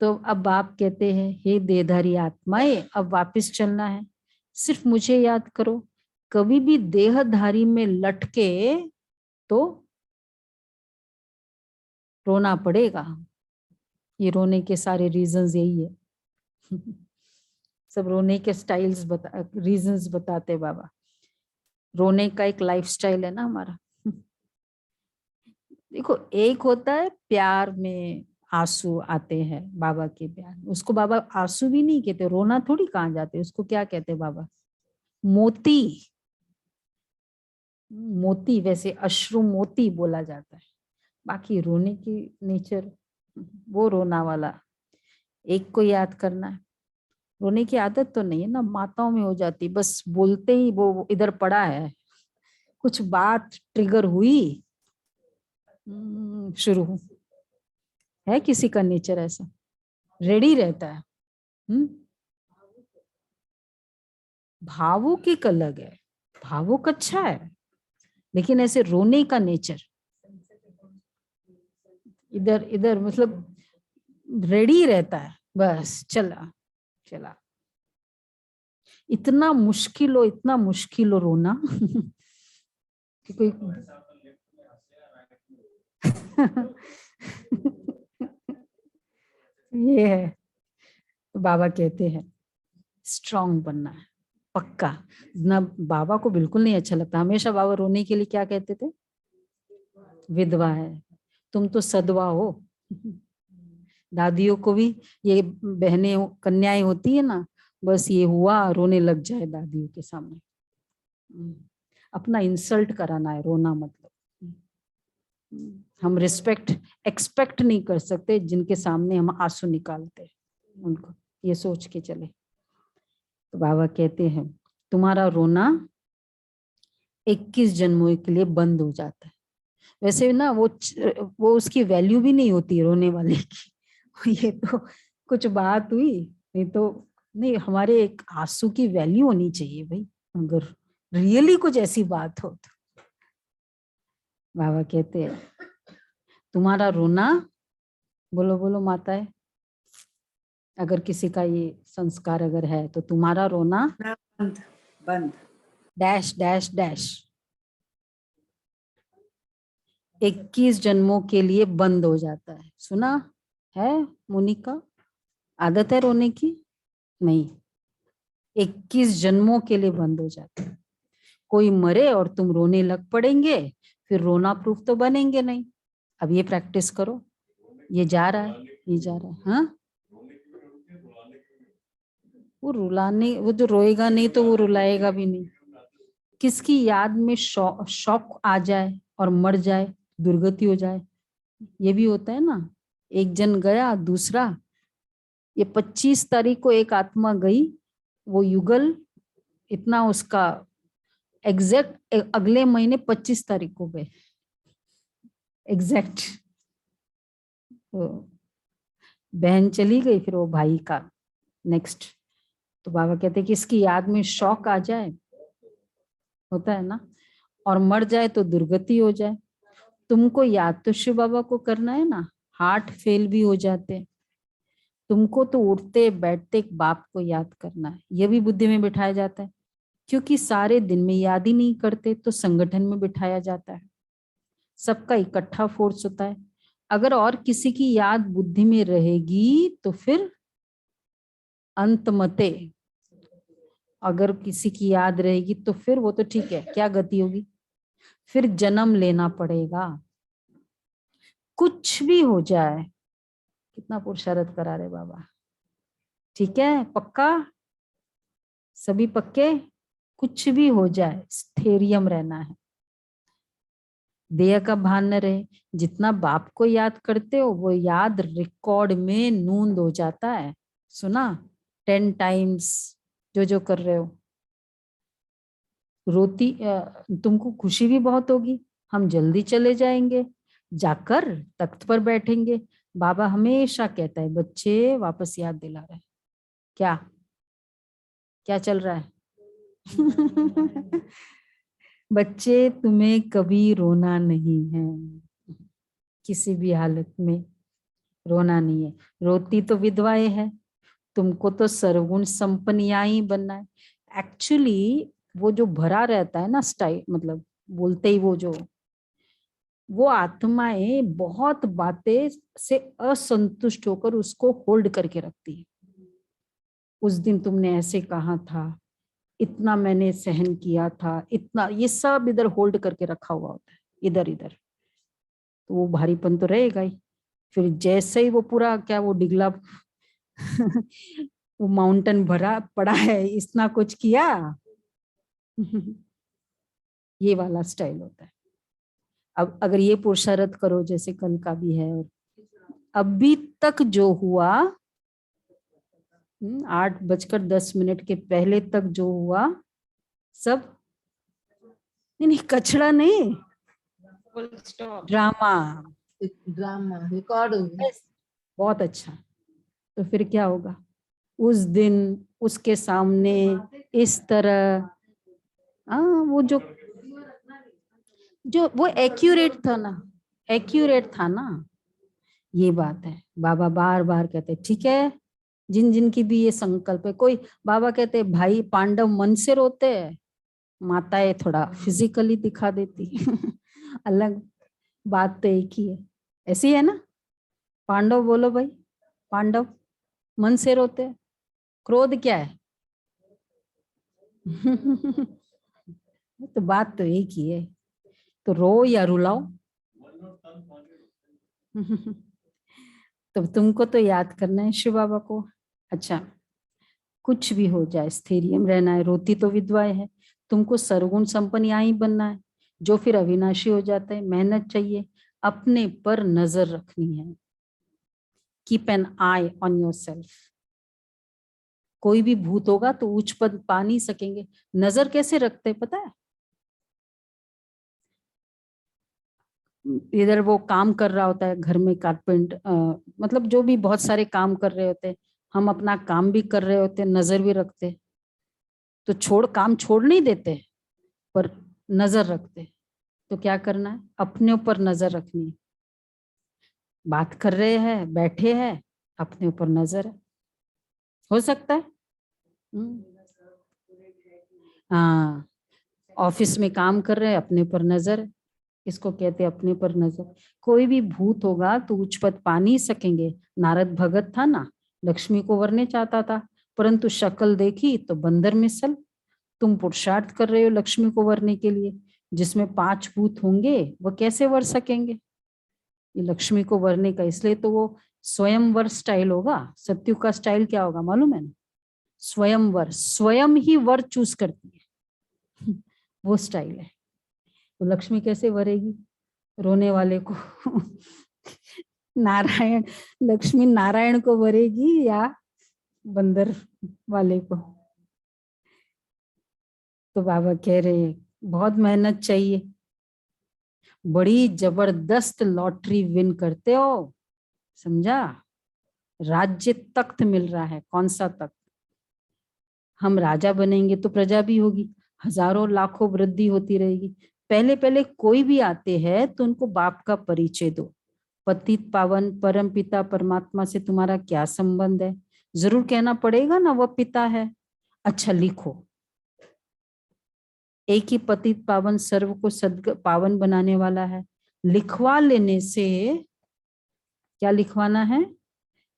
तो अब बाप कहते हैं, हे देहधारी आत्माएं, अब वापस चलना है, सिर्फ मुझे याद करो। कभी भी देहधारी में लटके तो रोना पड़ेगा। ये रोने के सारे रीजंस यही है। सब रोने के स्टाइल्स रीजंस बताते बाबा। रोने का एक लाइफस्टाइल है ना हमारा। देखो, एक होता है प्यार में आंसू आते हैं, बाबा के प्यार, उसको बाबा आंसू भी नहीं कहते, रोना थोड़ी कहाँ जाते, उसको क्या कहते बाबा? मोती। मोती, वैसे अश्रु मोती बोला जाता है। बाकी रोने की नेचर, वो रोना वाला एक को याद करना है। रोने की आदत तो नहीं है ना, माताओं में हो जाती, बस बोलते ही वो इधर पड़ा है, कुछ बात ट्रिगर हुई, शुरू है। किसी का नेचर ऐसा रेडी रहता है। भावुक एक अलग है, भावुक अच्छा है, लेकिन ऐसे रोने का नेचर इधर इधर मतलब रेडी रहता है, बस चला चला। इतना मुश्किल हो रोना कि कोई ये है। तो बाबा कहते हैं स्ट्रांग बनना है, पक्का ना। बाबा को बिल्कुल नहीं अच्छा लगता, हमेशा बाबा रोने के लिए क्या कहते थे? विधवा है, तुम तो सदवा हो। दादियों को भी ये बहनें कन्याएं होती है ना, बस ये हुआ रोने लग जाए दादियों के सामने। अपना इंसल्ट कराना है रोना मतलब। हम रिस्पेक्ट एक्सपेक्ट नहीं कर सकते जिनके सामने हम आंसू निकालते हैं, उनको ये सोच के चले। तो बाबा कहते हैं तुम्हारा रोना 21 जन्मों के लिए बंद हो जाता है। वैसे ना वो उसकी वैल्यू भी नहीं होती रोने वाले की। ये तो कुछ बात हुई, नहीं तो नहीं, हमारे एक आंसू की वैल्यू होनी चाहिए भाई, अगर रियली कुछ ऐसी बात हो तो। बाबा कहते हैं तुम्हारा रोना, बोलो बोलो माताएं, अगर किसी का ये संस्कार अगर है तो तुम्हारा रोना बंद बंद डैश डैश डैश 21 जन्मों के लिए बंद हो जाता है। सुना है मोनिका? आदत है रोने की? नहीं, 21 जन्मों के लिए बंद हो जाता है। कोई मरे और तुम रोने लग पड़ेंगे, फिर रोना प्रूफ तो बनेंगे नहीं। अब ये प्रैक्टिस करो, ये जा रहा है, ये जा रहा है। हाँ, वो रुलाने, वो जो रोएगा नहीं तो वो रुलाएगा भी नहीं। किसकी याद में शौक आ जाए और मर जाए, दुर्गति हो जाए, ये भी होता है ना। एक जन गया, दूसरा, ये 25 तारीख को एक आत्मा गई, वो युगल इतना उसका एग्जैक्ट अगले महीने 25 तारीख को गए एग्जैक्ट। तो बहन चली गई, फिर वो भाई का नेक्स्ट। तो बाबा कहते हैं कि इसकी याद में शौक आ जाए, होता है ना, और मर जाए तो दुर्गति हो जाए। तुमको याद तो शिव बाबा को करना है ना, हार्ट फेल भी हो जाते, तुमको तो उठते बैठते एक बाप को याद करना है, ये भी बुद्धि में बिठाया जाता है, क्योंकि सारे दिन में याद ही नहीं करते तो संगठन में बिठाया जाता है, सबका इकट्ठा फोर्स होता है। अगर और किसी की याद बुद्धि में रहेगी तो फिर अंतमते, अगर किसी की याद रहेगी तो फिर वो तो ठीक है, क्या गति होगी, फिर जन्म लेना पड़ेगा। कुछ भी हो जाए, कितना पुरुषार्थ करा रहे बाबा, ठीक है, पक्का, सभी पक्के, कुछ भी हो जाए स्थैर्यम रहना है, देह का भान न रहे। जितना बाप को याद करते हो वो याद रिकॉर्ड में नोंद हो जाता है। सुना 10 टाइम्स जो कर रहे हो। रोती तुमको खुशी भी बहुत होगी, हम जल्दी चले जाएंगे, जाकर तख्त पर बैठेंगे। बाबा हमेशा कहता है बच्चे वापस याद दिला रहे, क्या क्या चल रहा है बच्चे तुम्हें कभी रोना नहीं है, किसी भी हालत में रोना नहीं है। रोती तो विधवाएं है, तुमको तो सर्वगुण संपन्नियां ही बनना है। एक्चुअली वो जो भरा रहता है ना स्टाइल, मतलब बोलते ही वो आत्माएं बहुत बातें से असंतुष्ट होकर उसको होल्ड करके रखती है। उस दिन तुमने ऐसे कहा था, इतना मैंने सहन किया था, इतना, ये सब इधर होल्ड करके रखा हुआ होता है, इधर इधर। तो वो भारीपन तो रहेगा ही। फिर जैसे ही वो पूरा क्या वो डिगला वो माउंटेन भरा पड़ा है, इतना कुछ किया ये वाला स्टाइल होता है। अब अगर ये पुरुषार्थ करो जैसे कल का भी है, और अभी तक जो हुआ 8:10 के पहले तक जो हुआ सब नहीं, कचड़ा नहीं, ड्रामा रिकॉर्ड हो गया। बहुत अच्छा। तो फिर क्या होगा उस दिन उसके सामने इस तरह, वो जो वो एक्यूरेट था ना, ये बात है। बाबा बार बार कहते ठीक है, जिन जिन की भी ये संकल्प है। कोई बाबा कहते भाई पांडव मन से रोते हैं, माताएं थोड़ा फिजिकली दिखा देती अलग बात तो एक ही है, ऐसी है ना। पांडव बोलो भाई, पांडव मन से रोते हैं, क्रोध क्या है तो बात तो एक ही है, तो रो या रुलाओ तो तुमको तो याद करना है शिव बाबा को। अच्छा, कुछ भी हो जाए स्थैर्यम रहना है। रोती तो विधवाएं है, तुमको सर्वगुण संपन्न यहाँ ही बनना है, जो फिर अविनाशी हो जाता है। मेहनत चाहिए, अपने पर नजर रखनी है। Keep an I on your self. कोई भी भूत होगा तो उच्च पद पा नहीं सकेंगे। नजर कैसे रखते पता है, इधर वो काम कर रहा होता है घर में, कारपेंट मतलब जो भी बहुत सारे काम कर रहे होते हैं, हम अपना काम भी कर रहे होते हैं, नजर भी रखते, तो काम छोड़ नहीं देते पर नजर रखते। तो क्या करना है, अपने ऊपर नजर रखनी है। बात कर रहे हैं, बैठे हैं, अपने ऊपर नजर है, हो सकता है। हाँ, ऑफिस में काम कर रहे हैं, अपने ऊपर नजर है, इसको कहते हैं अपने पर नजर। कोई भी भूत होगा तो उच्च पद पा नहीं सकेंगे। नारद भगत था ना, लक्ष्मी को वरने चाहता था, परंतु शक्ल देखी तो बंदर मिसल। तुम पुरुषार्थ कर रहे हो लक्ष्मी को वरने के लिए, जिसमें 5 भूत होंगे वो कैसे वर सकेंगे ये लक्ष्मी को वरने का। इसलिए तो वो स्वयंवर स्टाइल होगा। सत्युग का स्टाइल क्या होगा मालूम है ना, स्वयंवर, स्वयं ही वर चूज करती है वो स्टाइल है। तो लक्ष्मी कैसे वरेगी रोने वाले को नारायण, लक्ष्मी नारायण को वरेगी या बंदर वाले को। तो बाबा कह रहे हैं बहुत मेहनत चाहिए, बड़ी जबरदस्त लॉटरी विन करते हो, समझा। राज्य तख्त मिल रहा है, कौन सा तख्त, हम राजा बनेंगे तो प्रजा भी होगी, हजारों लाखों वृद्धि होती रहेगी। पहले पहले कोई भी आते हैं तो उनको बाप का परिचय दो, पतित पावन परम पिता परमात्मा से तुम्हारा क्या संबंध है? जरूर कहना पड़ेगा ना, वह पिता है। अच्छा लिखो, एक ही पतित पावन सर्व को पावन बनाने वाला है। लिखवा लेने से क्या लिखवाना है?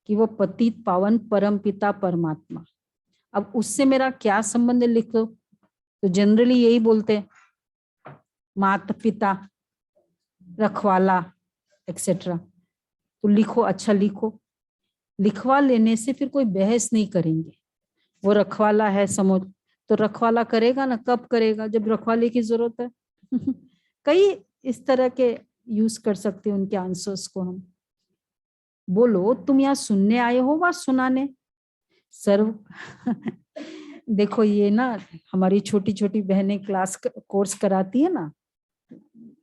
कि वो पतित पावन परम पिता परमात्मा। अब उससे मेरा क्या संबंध है लिख दो। तो जनरली यही बोलते हैं, माता पिता, रखवाला एक्सेट्रा। तो लिखो, अच्छा लिखो। लिखवा लेने से फिर कोई बहस नहीं करेंगे। वो रखवाला है समझ, तो रखवाला करेगा ना, कब करेगा? जब रखवाले की जरूरत है। कई इस तरह के यूज कर सकते हैं उनके आंसर्स को हम। बोलो, तुम यहाँ सुनने आए हो व सुनाने? सर्व देखो ये ना, हमारी छोटी छोटी बहनें क्लास कोर्स कराती है ना,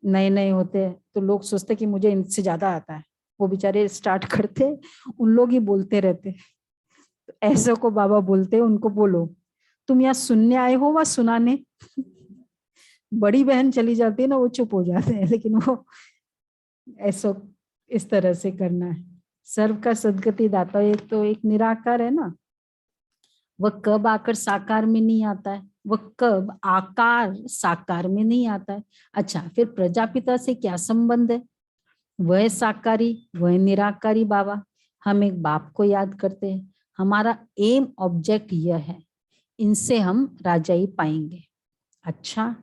नए नए होते हैं तो लोग सोचते कि मुझे इनसे ज्यादा आता है। वो बेचारे स्टार्ट करते, उन लोग ही बोलते रहते। तो ऐसे को बाबा बोलते हैं, उनको बोलो तुम यहाँ सुनने आए हो व सुनाने। बड़ी बहन चली जाती है ना, वो चुप हो जाते हैं, लेकिन वो ऐसा इस तरह से करना है। सर्व का सदगति दाता एक तो एक निराकार है ना, वह कब आकर साकार में नहीं आता है, वह कब आकार साकार में नहीं आता है। अच्छा, फिर प्रजापिता से क्या संबंध है? वह साकारी, वह निराकारी बाबा। हम एक बाप को याद करते हैं, हमारा एम ऑब्जेक्ट यह है, इनसे हम राजाई पाएंगे। अच्छा,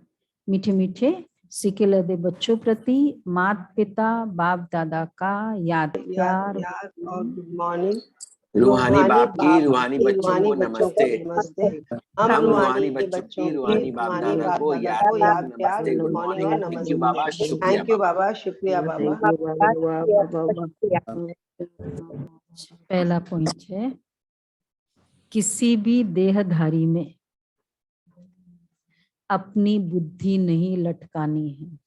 मीठे मीठे सीखे लदे बच्चों प्रति माता पिता बाप दादा का याद प्यार और गुड मॉर्निंग। रूहानी बाप की रूहानी बच्चों को नमस्ते। नमस्ते। हम हम रूहानी रूहानी बच्चों की रूहानी बाप दादा को याद नमस्ते। Good morning. थैंक यू बाबा, शुक्रिया। थैंक यू बाबा, शुक्रिया बाबा। पहला पॉइंट है, किसी भी देहधारी में अपनी बुद्धि नहीं लटकानी है।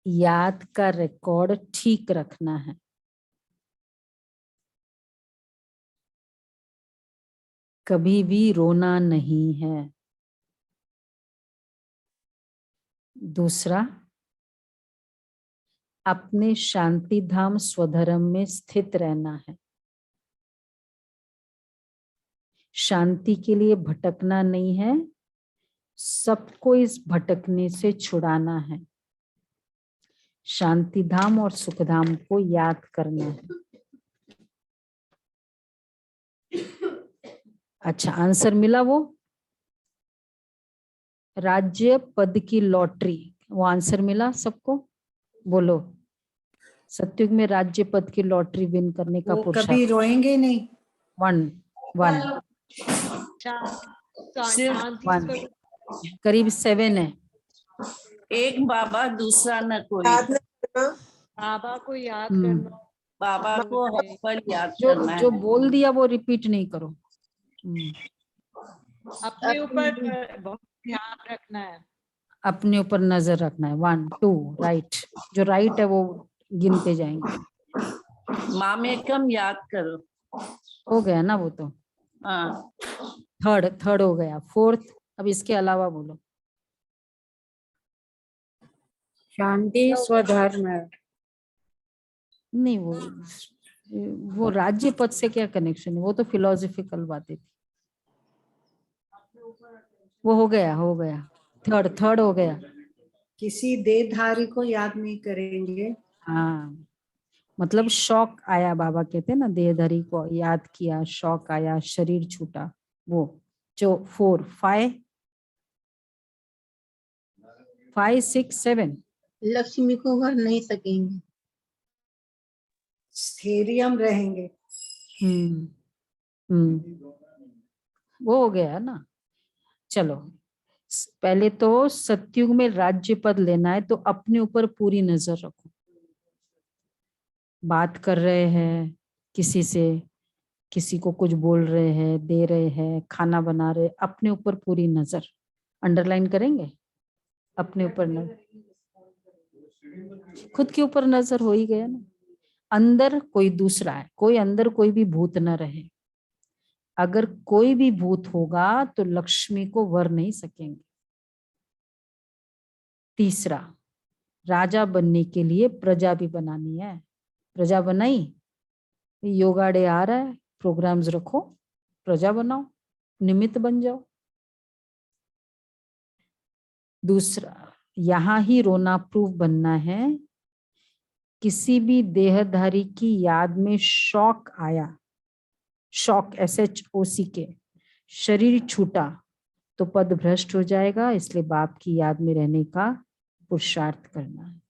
याद का रिकॉर्ड ठीक रखना है। कभी भी रोना नहीं है। दूसरा, अपने शांति धाम स्वधर्म में स्थित रहना है। शांति के लिए भटकना नहीं है, सबको इस भटकने से छुड़ाना है। शांति धाम और सुख धाम को याद करना है। अच्छा, आंसर मिला वो? राज्य पद की लॉटरी, वो आंसर मिला सबको? बोलो, सतयुग में राज्य पद की लॉटरी विन करने का वो पुरुषार्थ। कभी रोएंगे नहीं। 1 करीब 7 है। एक बाबा दूसरा न कोई। बाबा को याद करना, बाबा को हर पल याद जो करना है। जो बोल दिया वो रिपीट नहीं करो। अपने ऊपर बहुत ध्यान रखना है, अपने ऊपर नजर रखना है। 1 2 राइट, जो राइट है वो गिनते जाएंगे। मामेकम याद करो। हो गया ना वो तो। हाँ, थर्ड हो गया। 4th, अब इसके अलावा बोलो। शांति स्वधर्म है। नहीं, वो राज्य पद से क्या कनेक्शन है? वो तो फिलोसफिकल बातें थी। वो हो गया। थर्ड हो गया। किसी देहधारी को याद नहीं करेंगे। हाँ, मतलब शौक आया, बाबा कहते हैं ना, देहधारी को याद किया, शौक आया, शरीर छूटा। वो जो 4 5 6 7 लक्ष्मी को भर नहीं सकेंगे। स्थैर्य रहेंगे। वो हो गया ना। चलो, पहले तो सतयुग में राज्य पद लेना है, तो अपने ऊपर पूरी नजर रखो। बात कर रहे हैं किसी से, किसी को कुछ बोल रहे हैं, दे रहे हैं, खाना बना रहे, अपने ऊपर पूरी नजर। अंडरलाइन करेंगे, अपने ऊपर नजर, खुद के ऊपर नजर हो ही गया ना। अंदर कोई दूसरा है, कोई अंदर कोई भी भूत न रहे। अगर कोई भी भूत होगा तो लक्ष्मी को वर नहीं सकेंगे। तीसरा, राजा बनने के लिए प्रजा भी बनानी है। प्रजा बनाई, योगा डे आ रहा है, प्रोग्राम्स रखो, प्रजा बनाओ, निमित्त बन जाओ। दूसरा, यहां ही रोना प्रूफ बनना है। किसी भी देहधारी की याद में शौक आया, शौक SHOCK, शरीर छूटा तो पद भ्रष्ट हो जाएगा, इसलिए बाप की याद में रहने का पुरुषार्थ करना है।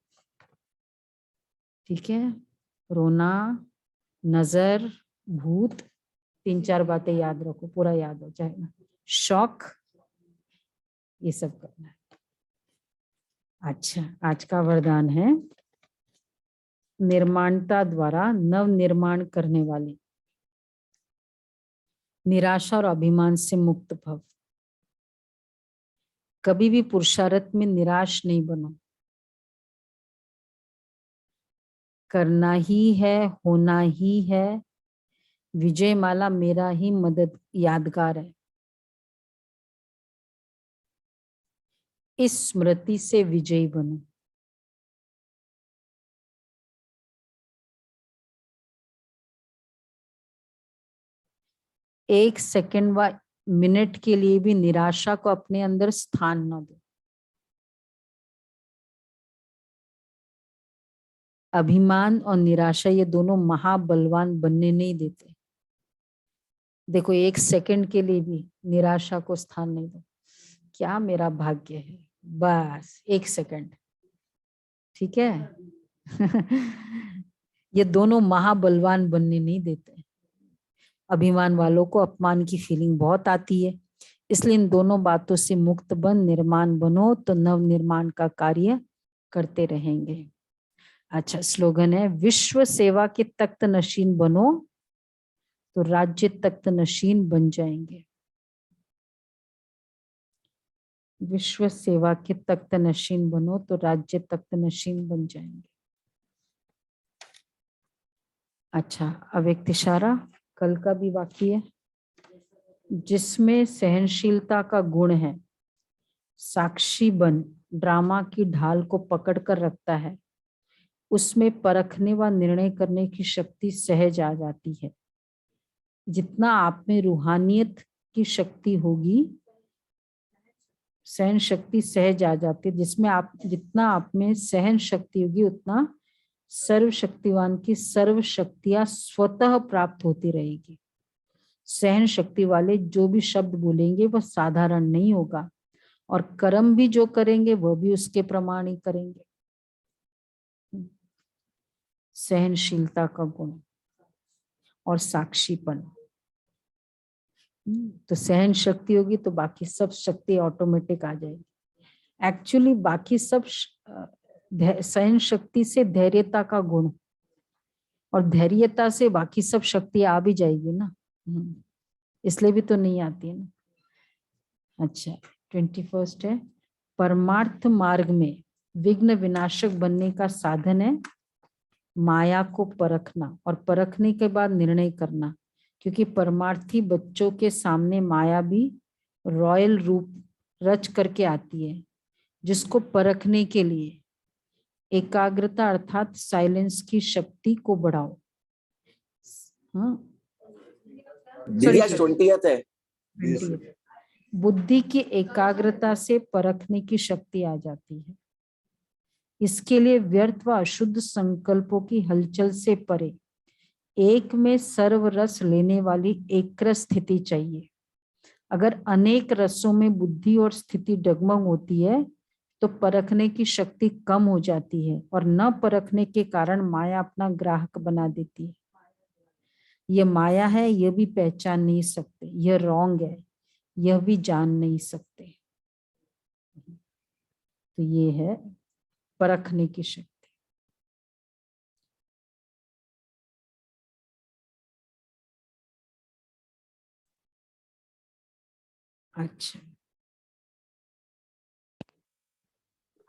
ठीक है, रोना, नजर, भूत, 3-4 बातें याद रखो, पूरा याद हो जाएगा। शौक, ये सब करना है। अच्छा, आज का वरदान है, निर्माणता द्वारा नव निर्माण करने वाले, निराशा और अभिमान से मुक्त भव। कभी भी पुरुषार्थ में निराश नहीं बनो। करना ही है, होना ही है। विजय माला मेरा ही मदद यादगार है। इस स्मृति से विजयी बनो। एक सेकंड व मिनट के लिए भी निराशा को अपने अंदर स्थान न दो। अभिमान और निराशा ये दोनों महाबलवान बनने नहीं देते। देखो, एक सेकंड के लिए भी निराशा को स्थान नहीं दो। क्या मेरा भाग्य है, बस एक सेकंड, ठीक है। ये दोनों महाबलवान बनने नहीं देते। अभिमान वालों को अपमान की फीलिंग बहुत आती है, इसलिए इन दोनों बातों से मुक्त बन निर्माण बनो तो नव निर्माण का कार्य करते रहेंगे। अच्छा, स्लोगन है, विश्व सेवा के तख्त नशीन बनो तो राज्य तख्त नशीन बन जाएंगे। विश्व सेवा के तख्त नशीन बनो तो राज्य तख्त नशीन बन जाएंगे। अच्छा, अव्यक्त इशारा कल का भी वाक्य है, जिसमें सहनशीलता का गुण है, साक्षी बन ड्रामा की ढाल को पकड़ कर रखता है, उसमें परखने व निर्णय करने की शक्ति सहज आ जाती है। जितना आप में रूहानियत की शक्ति होगी, सहन शक्ति सहज आ जाती है। जितना आप में सहन शक्ति होगी, उतना सर्वशक्तिवान की सर्व शक्तियां स्वतः प्राप्त होती रहेगी। सहन शक्ति वाले जो भी शब्द बोलेंगे वह साधारण नहीं होगा, और कर्म भी जो करेंगे वह भी उसके प्रमाण ही करेंगे। सहनशीलता का गुण और साक्षीपन, तो सहन शक्ति होगी तो बाकी सब शक्ति ऑटोमेटिक आ जाएगी। एक्चुअली बाकी सब सहन शक्ति से धैर्यता का गुण, और धैर्यता से बाकी सब शक्ति आ भी जाएगी ना, इसलिए भी तो नहीं आती है ना। अच्छा, 21 है, परमार्थ मार्ग में विघ्न विनाशक बनने का साधन है माया को परखना, और परखने के बाद निर्णय करना, क्योंकि परमार्थी बच्चों के सामने माया भी रॉयल रूप रच करके आती है, जिसको परखने के लिए एकाग्रता अर्थात साइलेंस की शक्ति को बढ़ाओ। बुद्धि की एकाग्रता से परखने की शक्ति आ जाती है। इसके लिए व्यर्थ व अशुद्ध संकल्पों की हलचल से परे एक में सर्व रस लेने वाली एकरस स्थिति चाहिए। अगर अनेक रसों में बुद्धि और स्थिति डगमग होती है तो परखने की शक्ति कम हो जाती है, और न परखने के कारण माया अपना ग्राहक बना देती है। यह माया है, यह भी पहचान नहीं सकते, यह रॉन्ग है, यह भी जान नहीं सकते। तो ये है परखने की शक्ति। अच्छा,